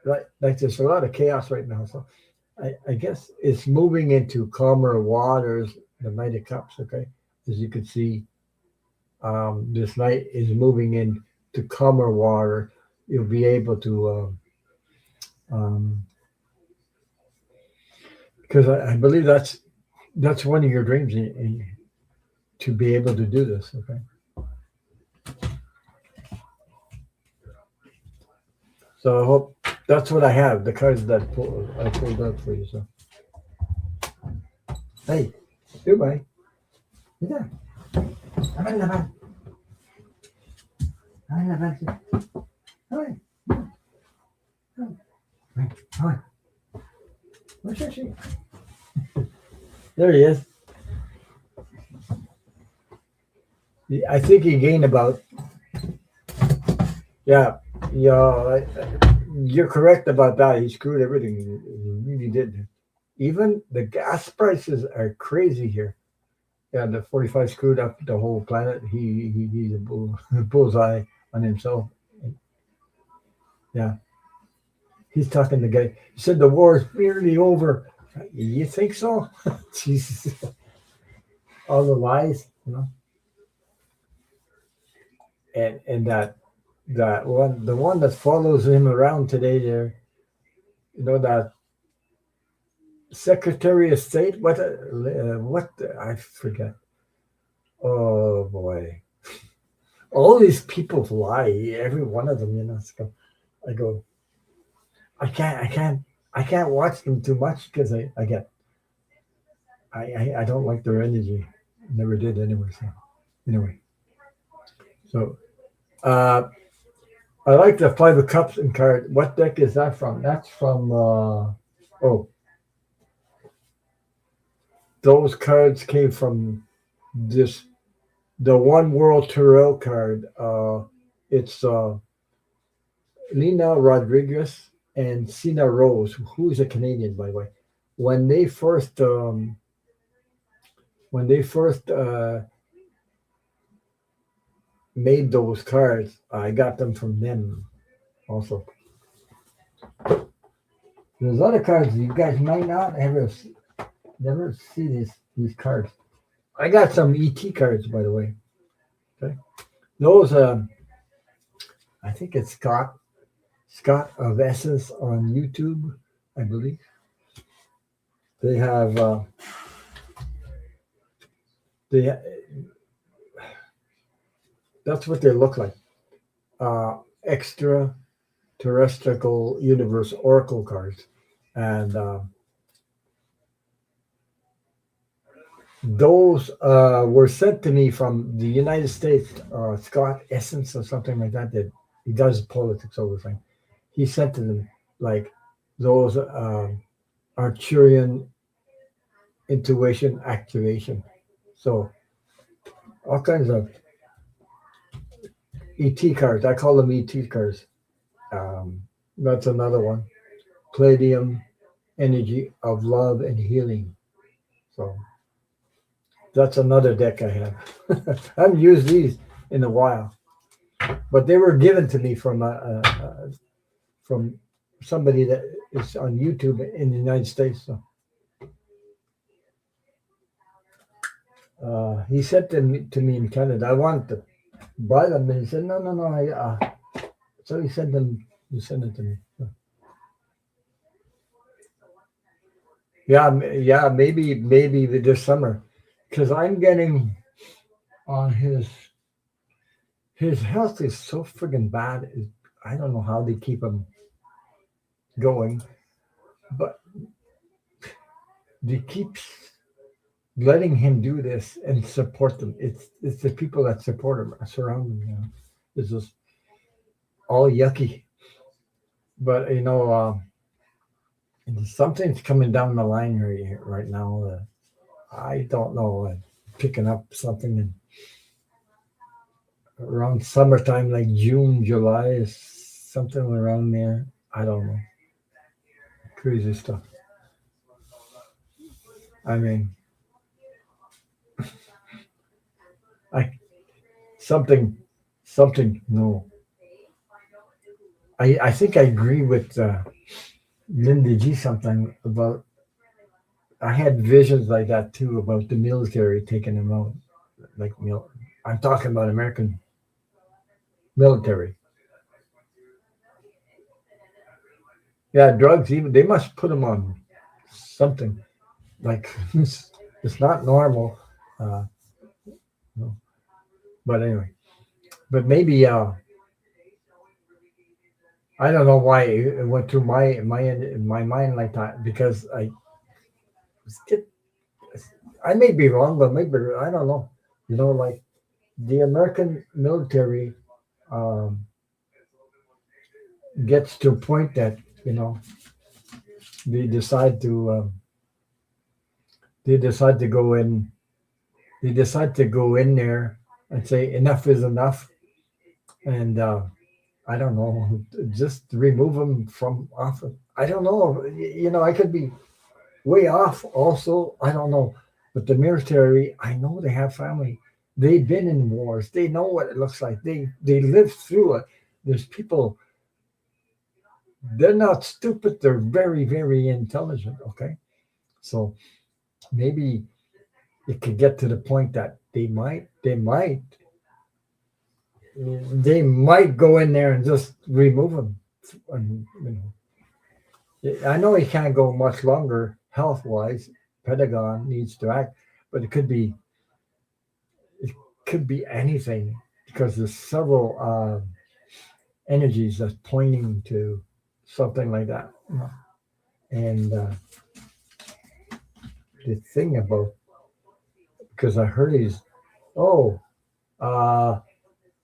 Like there's a lot of chaos right now, so I guess it's moving into calmer waters. The Knight of Cups, okay, as you can see, this knight is moving into calmer water. You'll be able to, because I believe that's one of your dreams to be able to do this. Okay, so I hope that's what I have. The cards that I pulled up for you. So hey, goodbye. Yeah, laban, laban. Ay, laban. Ay, ay, ay. Where's she? There he is. I think he gained about, yeah, yeah. You're correct about that. He screwed everything. He really did. Even the gas prices are crazy here. Yeah, the 45 screwed up the whole planet. He's a bullseye on himself. Yeah, he's talking to the guy. He said the war is nearly over. You think so? Jesus, all the lies, and that one, the one that follows him around today. There, that Secretary of State. What? I forget. Oh boy, all these people lie. Every one of them. So I go. I can't watch them too much because I don't like their energy. Never did anyway. So anyway, so uh, I like the Five of Cups and card. What deck is that from? That's from. Oh, those cards came from this the One World Tarot card. It's Lena Rodriguez and Sina Rose, who is a Canadian, by the way. When they first when they first made those cards, I got them from them also. There's other cards you guys might not ever never see these cards. I got some ET cards, by the way. Okay, those I think it's Scott of Essence on YouTube, I believe. They have they that's what they look like. Extra terrestrial universe oracle cards, and those were sent to me from the United States. Scott Essence or something like that. That he does politics over thing. He sent to them like those Arcturian intuition activation. So all kinds of ET cards. I call them ET cards. That's another one. Palladium energy of love and healing. So that's another deck I have. I haven't used these in a while, but they were given to me from somebody that is on YouTube in the United States. So he sent them to me in Canada. I wanted to buy them, and he said, "No, no, no." So he sent them. He sent it to me. So, yeah, maybe this summer, because I'm getting on his health is so friggin' bad. I don't know how they keep him going, but they keep letting him do this and support them. It's the people that support him, surround him. It's just all yucky. But something's coming down the line right now. I don't know. Picking up something around summertime, like June, July, is something around there. I don't know. Crazy stuff. I mean, I something, something. No, I think I agree with Linda G. Something about. I had visions like that too about the military taking them out. Like I'm talking about American military. Yeah, drugs. Even they must put them on something like it's not normal. Uh, no. But anyway, but maybe I don't know why it went through my mind like that because get I may be wrong, but maybe I don't know. Like the American military um, gets to a point that you know they decide to they decide to go in they decide to go in there and say enough is enough, and I don't know, just remove them from office. I don't know. I could be way off. Also, I don't know. But the military, I know they have family. They've been in wars. They know what it looks like. They lived through it. There's people. They're not stupid. They're very very intelligent. Okay, so maybe it could get to the point that they might go in there and just remove them. And, I know he can't go much longer health wise. Pentagon needs to act, but it could be anything because there's several energies that's pointing to something like that. And the thing about because I heard he's oh uh,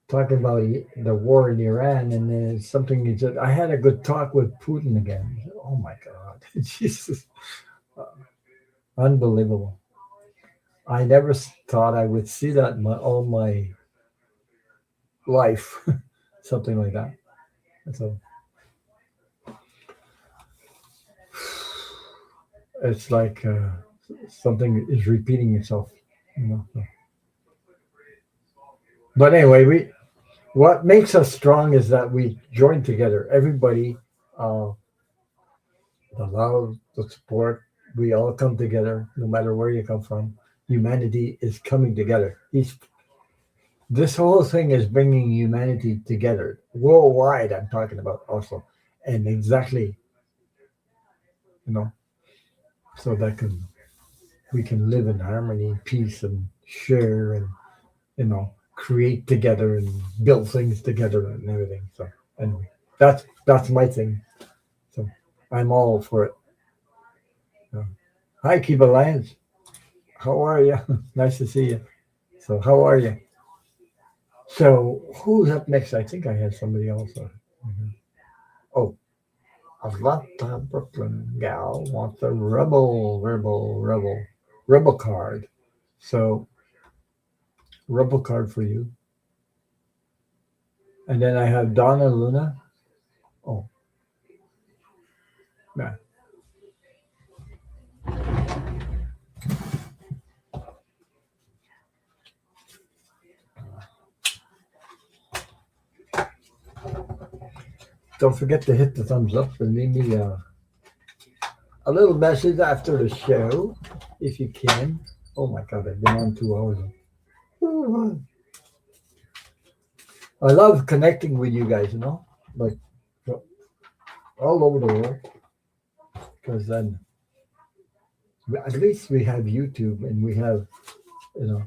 talking about the war in Iran and then something he said. I had a good talk with Putin again. Oh my God, Jesus, uh, unbelievable. I never thought I would see that in all my life, something like that. So it's like something is repeating itself. So. But anyway, what makes us strong is that we join together. Everybody, uh, the love, the support, we all come together, no matter where you come from. Humanity is coming together. This whole thing is bringing humanity together worldwide. I'm talking about also, and exactly, you know, so that we can live in harmony, peace, and share, and create together and build things together and everything. So anyway, that's my thing. So I'm all for it. So, hi, Kiba Lions. How are you? Nice to see you. So how are you? So who's up next? I think I had somebody else. Mhm. Oh, Atlanta, Brooklyn gal wants a rebel card. So rebel card for you. And then I have Donna Luna. Oh, yeah. Don't forget to hit the thumbs up and leave me a little message after the show if you can. Oh my God, I've been on 2 hours. I love connecting with you guys, like all over the world, because then at least we have YouTube and we have, you know,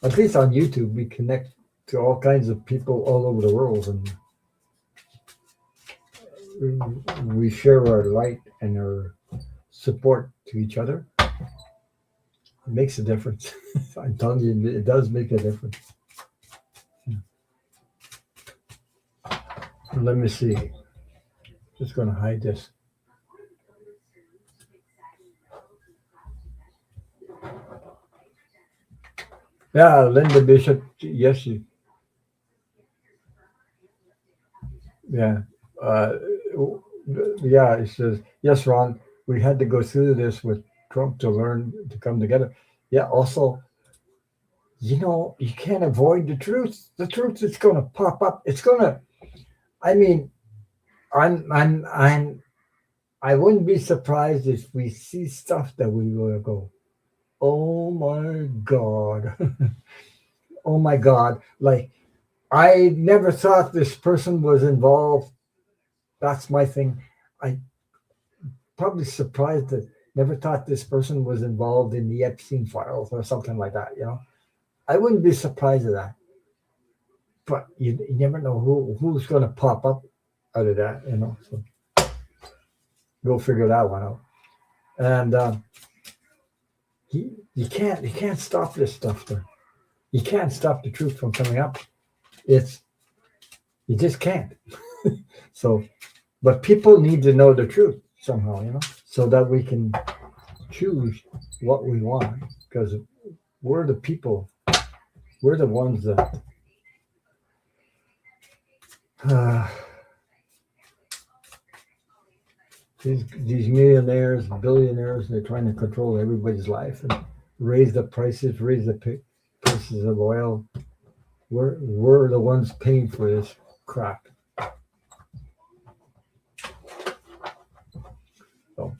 at least on YouTube we connect to all kinds of people all over the world, and we share our light and our support to each other. It makes a difference. I'm telling you, it does make a difference. Let me see. Just going to hide this. Yeah, Linda Bishop. Yes, yeah. Uh, yeah, it says, yes, Ron, we had to go through this with Trump to learn to come together. Yeah, also, you can't avoid the truth. The truth is going to pop up. It's going to, I mean, I wouldn't be surprised if we see stuff that we will go, oh my God. Oh my God. Like, I never thought this person was involved. That's my thing. I probably surprised that never thought this person was involved in the Epstein files or something like that. I wouldn't be surprised at that. But you never know who's going to pop up out of that. So go figure that one out. And you can't stop this stuff there. You can't stop the truth from coming up. It's you just can't. So, but people need to know the truth somehow, so that we can choose what we want, because we're the people. We're the ones that these millionaires, billionaires, they're trying to control everybody's life and raise the prices, raise the prices of oil. We're the ones paying for this crap. So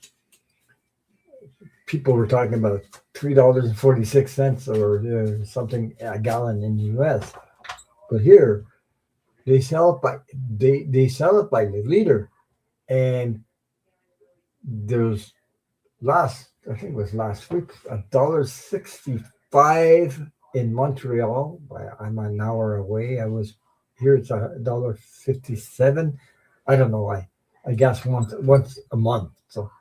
people were talking about $3.46 or something a gallon in the U.S. But here they sell it by the liter, and there's I think it was last week, $1.65 in Montreal. I'm an hour away. I was here. It's $1.57. I don't know. I guess once a month. So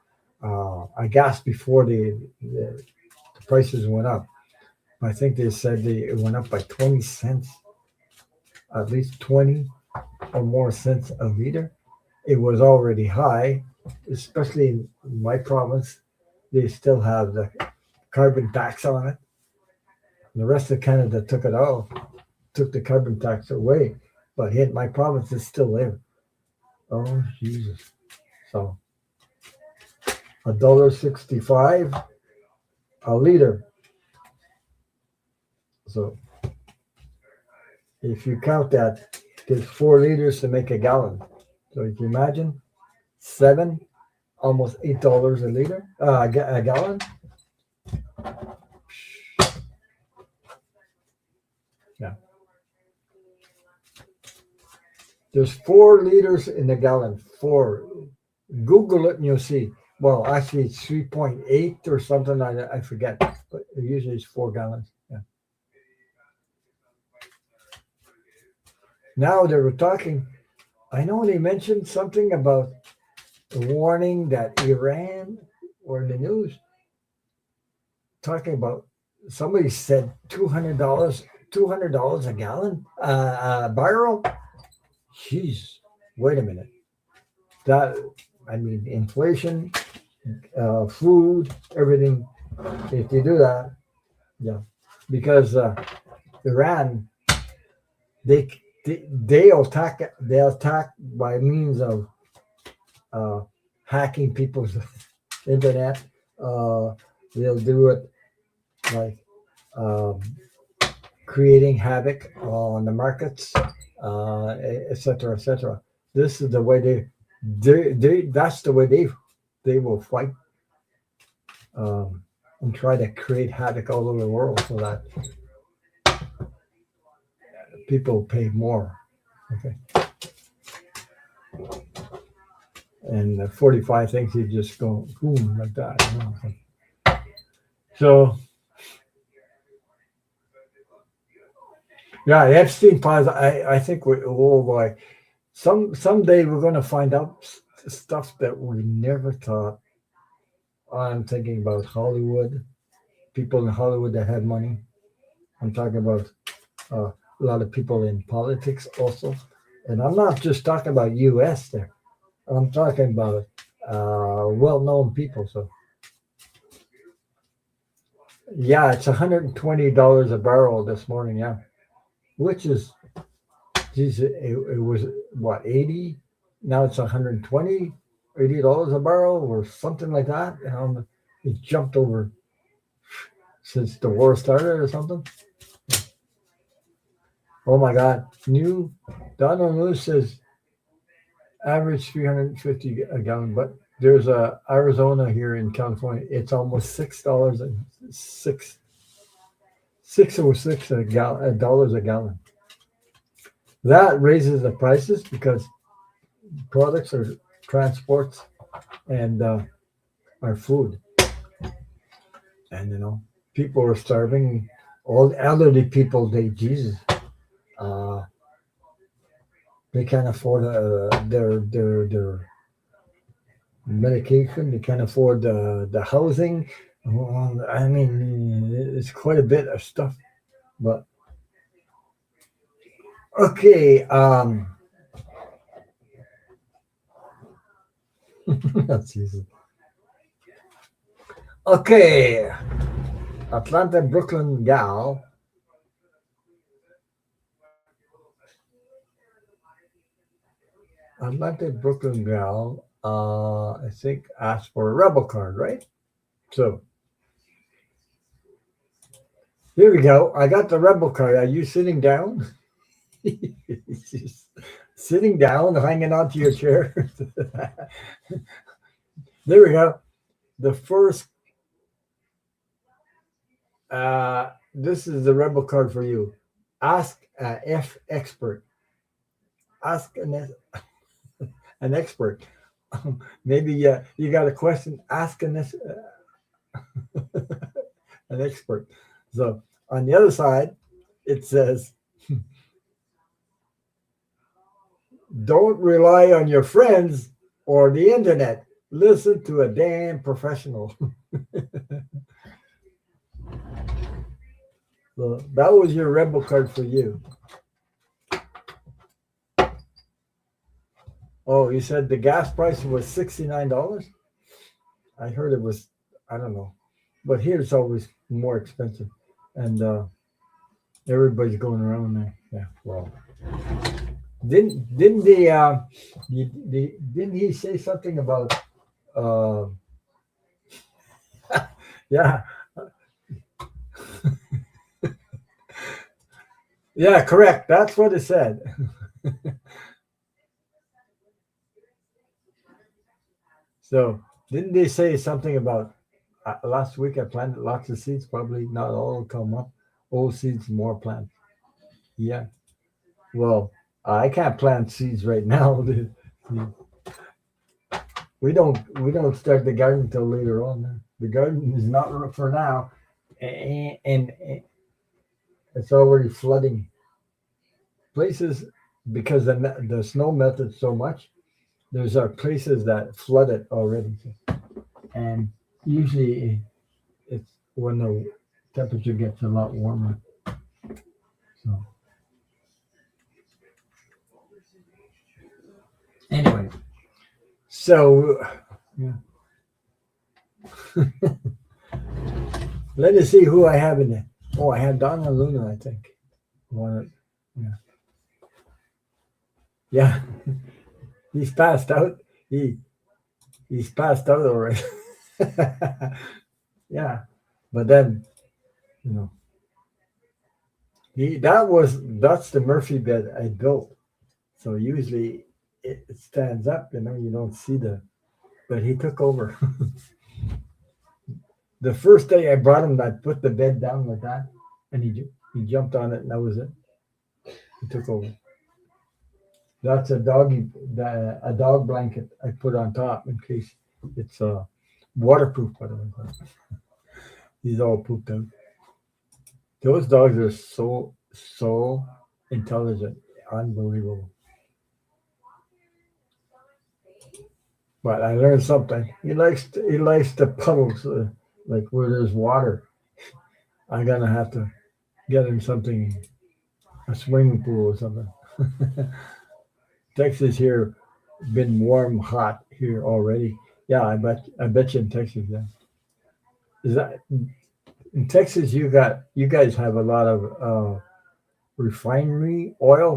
I guess before the prices went up. I think they said it went up by 20 cents, at least 20 or more cents a liter. It was already high, especially in my province. They still have the carbon tax on it. The rest of Canada took the carbon tax away, but here my province is still there. Oh Jesus! So $1.65 a liter. So if you count that, there's 4 liters to make a gallon. So you can imagine, almost $8 a liter, a gallon. Yeah. There's 4 liters in a gallon. 4. Google it and you'll see. Well, actually, it's 3.8 or something. I forget, but usually it's 4 gallons. Yeah. Now they were talking. I know they mentioned something about a warning that Iran, or in the news, talking about, somebody said $200 a gallon, a barrel. Jeez, wait a minute. Inflation, food, everything. If you do that, yeah, because Iran, they'll attack by means of hacking people's internet. They'll do it like creating havoc on the markets, etc., etc. This is the way that's the way they will fight, and try to create havoc all over the world so that people pay more. Okay. And the 45 things, you just go boom like that. So yeah, Epstein files. I think someday we're going to find out stuff that we never thought. I'm thinking about Hollywood, people in Hollywood that have money. I'm talking about a lot of people in politics also, and I'm not just talking about U.S. there. I'm talking about well-known people. So Yeah, it's $120 a barrel this morning. Yeah, which is, geez, it was what, 80? Now it's 120, $80 a barrel or something like that. It jumped over since the war started or something. Oh my God! New Donald Lewis says average 350 a gallon, but there's a Arizona here in California. It's almost $6 and six a gallon, dollars a gallon. That raises the prices because products are transports and our food, and people are starving. All the elderly people, uh, they can't afford their medication. They can't afford the housing. Well, I mean, it's quite a bit of stuff. But okay, that's easy. Okay, Atlanta, Brooklyn gal. Atlanta, Brooklyn gal. I think asked for a rebel card, right? So here we go. I got the rebel card. Are you sitting down? Sitting down, hanging onto your chair. There we go. The first, this is the rebel card for you. Ask a F expert. Ask an expert. Maybe you got a question. Ask an expert. So on the other side, it says, don't rely on your friends or the internet. Listen to a damn professional. So that was your rebel card for you. Oh, you said the gas price was $69? I heard it was, I don't know. But here it's always more expensive. And everybody's going around there. Yeah, well. Didn't didn't he say something about uh yeah, yeah, correct. That's what it said. So didn't they say something about last week I planted lots of seeds, probably not all come up. Old seeds, more plants. Yeah. Well, I can't plant seeds right now. We don't start the garden until later on. The garden is not for now, and it's already flooding places because the snow melted so much. There's places that flooded already, and usually it's when the temperature gets a lot warmer. So anyway, so yeah. Let us see who I have in there. Oh, I have Donna Luna, I think. One, yeah, yeah. He's passed out. He's passed out already. Yeah, but then you know that's the Murphy bed I built. So usually it stands up. You don't see but he took over. The first day I brought him, I put the bed down like that, and he jumped on it, and that was it. He took over. That's a dog blanket I put on top in case it's waterproof. By the way, he's all pooped out. Those dogs are so intelligent, unbelievable. But I learned something. He likes the puddles, like where there's water. I'm gonna have to get him something, a swimming pool or something. Texas here been warm, hot here already. Yeah, I bet you in Texas. Yeah, is In Texas, you guys have a lot of refinery oil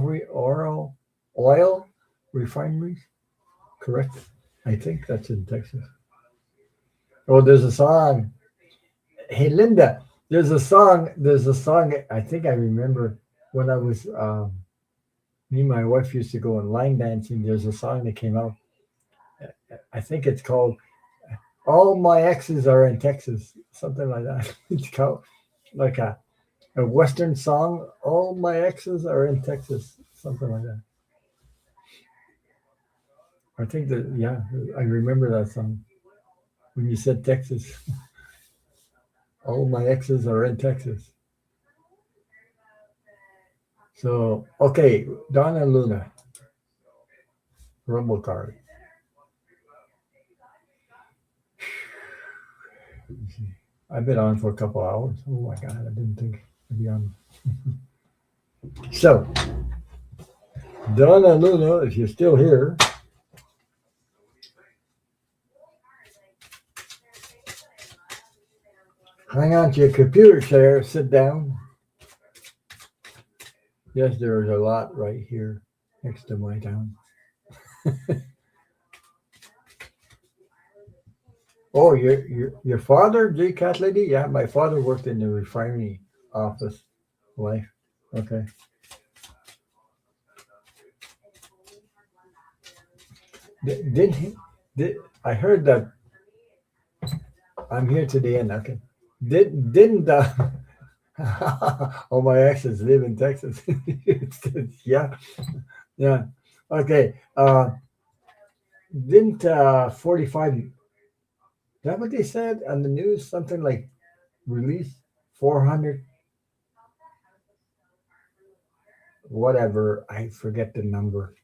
refineries, correct? I think that's in Texas. Oh, there's a song. Hey, Linda, there's a song. There's a song. I think I remember when I was me and my wife used to go on line dancing. There's a song that came out. I think it's called "All My Exes Are in Texas," something like that. It's called like a Western song. All my exes are in Texas, something like that. I think that yeah, I remember that song when you said Texas. All my exes are in Texas. So okay, Donna Luna, Rumble card. I've been on for a couple hours. Oh my god, I didn't think I'd be on. So Donna Luna, if you're still here, hang on to your computer chair, sit down. Yes, there's a lot right here next to my town. Oh, your father, J Cat Lady? Yeah, my father worked in the refinery office life. Okay. Did he did I heard that I'm here to the end, okay. Didn't all my exes live in Texas? Yeah, yeah. Okay. Didn't 45 that what they said on the news? Something like release 400 whatever, I forget the number.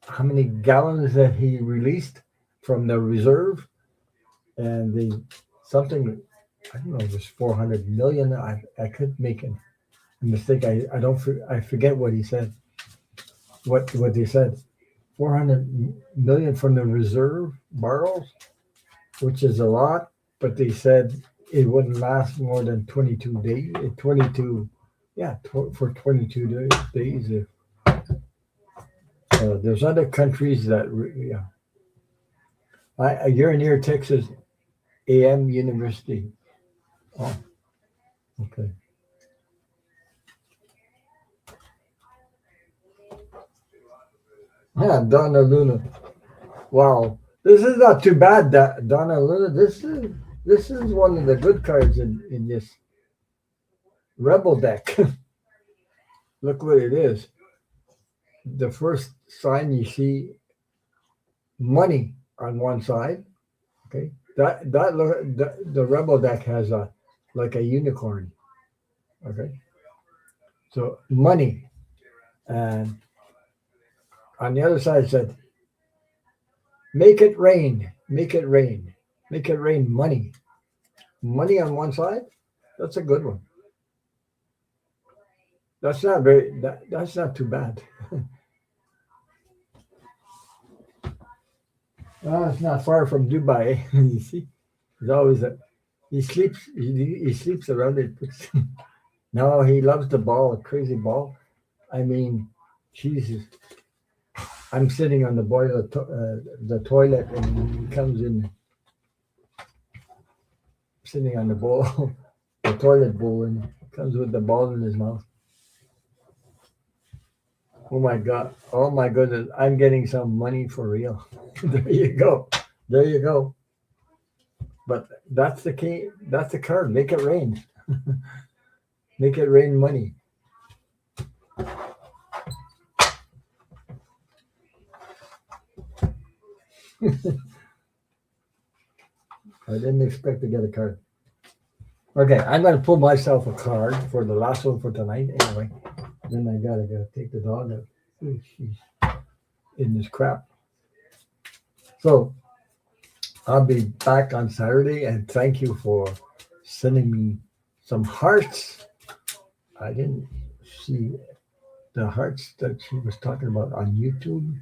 How many gallons that he released from the reserve, and the something I don't know, it was 400 million. I could make a mistake. I don't I forget what he said. What they said. 400 million from the reserve barrels, which is a lot, but they said it wouldn't last more than 22 days. 22, yeah, for 22 days. There's other countries that, yeah. You're near Texas AM University. Oh, okay. Yeah, Donna Luna. Wow, this is not too bad, Donna Luna. This is one of the good cards in this Rebel deck. Look what it is. The first sign you see money on one side. Okay, the Rebel deck has a like a unicorn. Okay, so money, and on the other side it said make it rain, make it rain, make it rain money. Money on one side. That's a good one. That's not too bad. It's not far from Dubai. You see, he's always a, he sleeps around it. No, he loves the ball, a crazy ball. I mean, Jesus, I'm sitting on the toilet, and he comes in sitting on the bowl, the toilet bowl, and comes with the ball in his mouth. Oh my God! Oh my goodness! I'm getting some money for real. There you go. There you go. But that's the key. That's the card. Make it rain. Make it rain money. I didn't expect to get a card. Okay, I'm gonna pull myself a card for the last one for tonight. Anyway, then I gotta go take the dog out. Ooh, she's in this crap. So I'll be back on Saturday, and thank you for sending me some hearts. I didn't see the hearts that she was talking about on YouTube.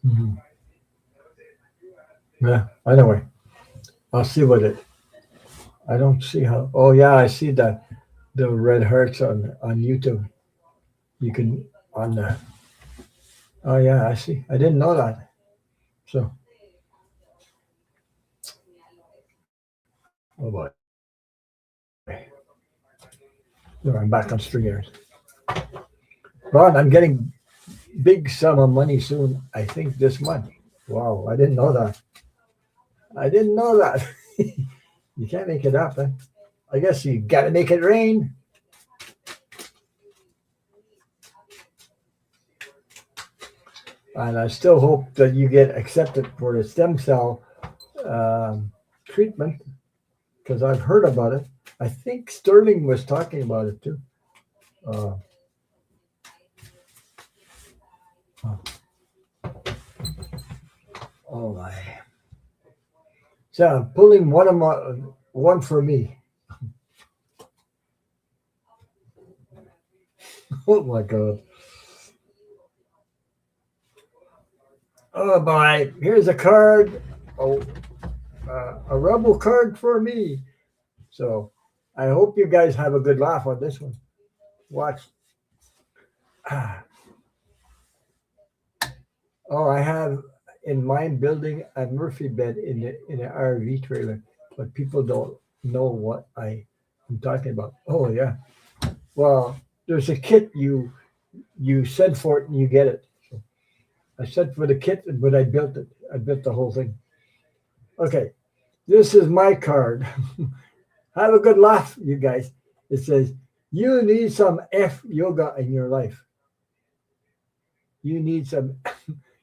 Mhm. Yeah. Anyway, I'll see what it. I don't see how. Oh yeah, I see that the red hearts on YouTube. You can on the. Oh yeah, I see. I didn't know that. So oh boy, no, I'm back on stringers. Ron, I'm getting big sum of money soon. I think this month. Wow, I didn't know that. I didn't know that. You can't make it up. Eh? I guess you got to make it rain. And I still hope that you get accepted for the stem cell um, treatment because I've heard about it. I think Sterling was talking about it too. Uh, oh my! So I'm pulling one for me. Oh my god! Oh boy! Here's a card. Oh, a rebel card for me. So I hope you guys have a good laugh on this one. Watch. Ah, oh, I have in mind building a Murphy bed in an RV trailer, but people don't know what I'm talking about. Oh yeah. Well, there's a kit you send for it and you get it. So I sent for the kit, but I built it. I built the whole thing. Okay, this is my card. Have a good laugh, you guys. It says you need some F yoga in your life. You need some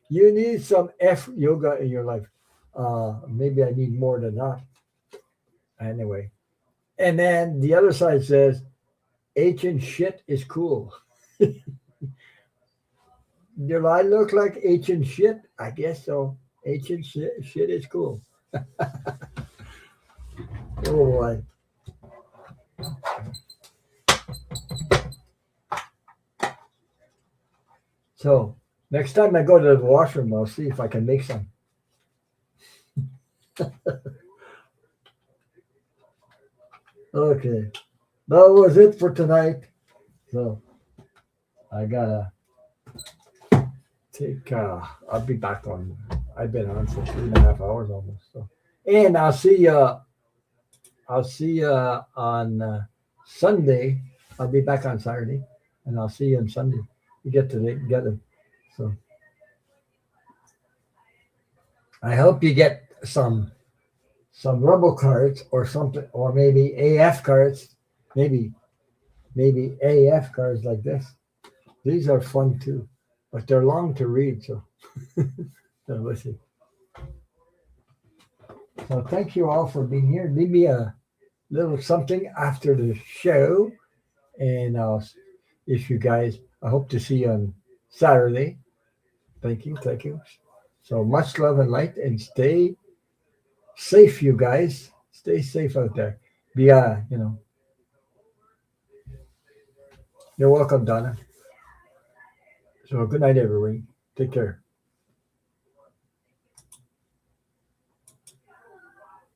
you need some F yoga in your life. Maybe I need more than that. Anyway. And then the other side says ancient shit is cool. Do I look like ancient shit? I guess so. Shit is cool. Oh boy. So next time I go to the washroom, I'll see if I can make some. Okay. That was it for tonight. So I gotta take I'll be back on. I've been on for 3.5 hours almost. So and I'll see you on Sunday. I'll be back on Saturday, and I'll see you on Sunday. We get together. So I hope you get some Rumble cards or something, or maybe AF cards. Maybe maybe AF cards like this. These are fun too, but they're long to read. So, so let's see. So thank you all for being here. Leave me a little something after the show, and if you guys, I hope to see you on Saturday. Thank you, thank you. So much love and light, and stay safe, you guys. Stay safe out there. Be you're welcome, Donna. So good night, everyone. Take care.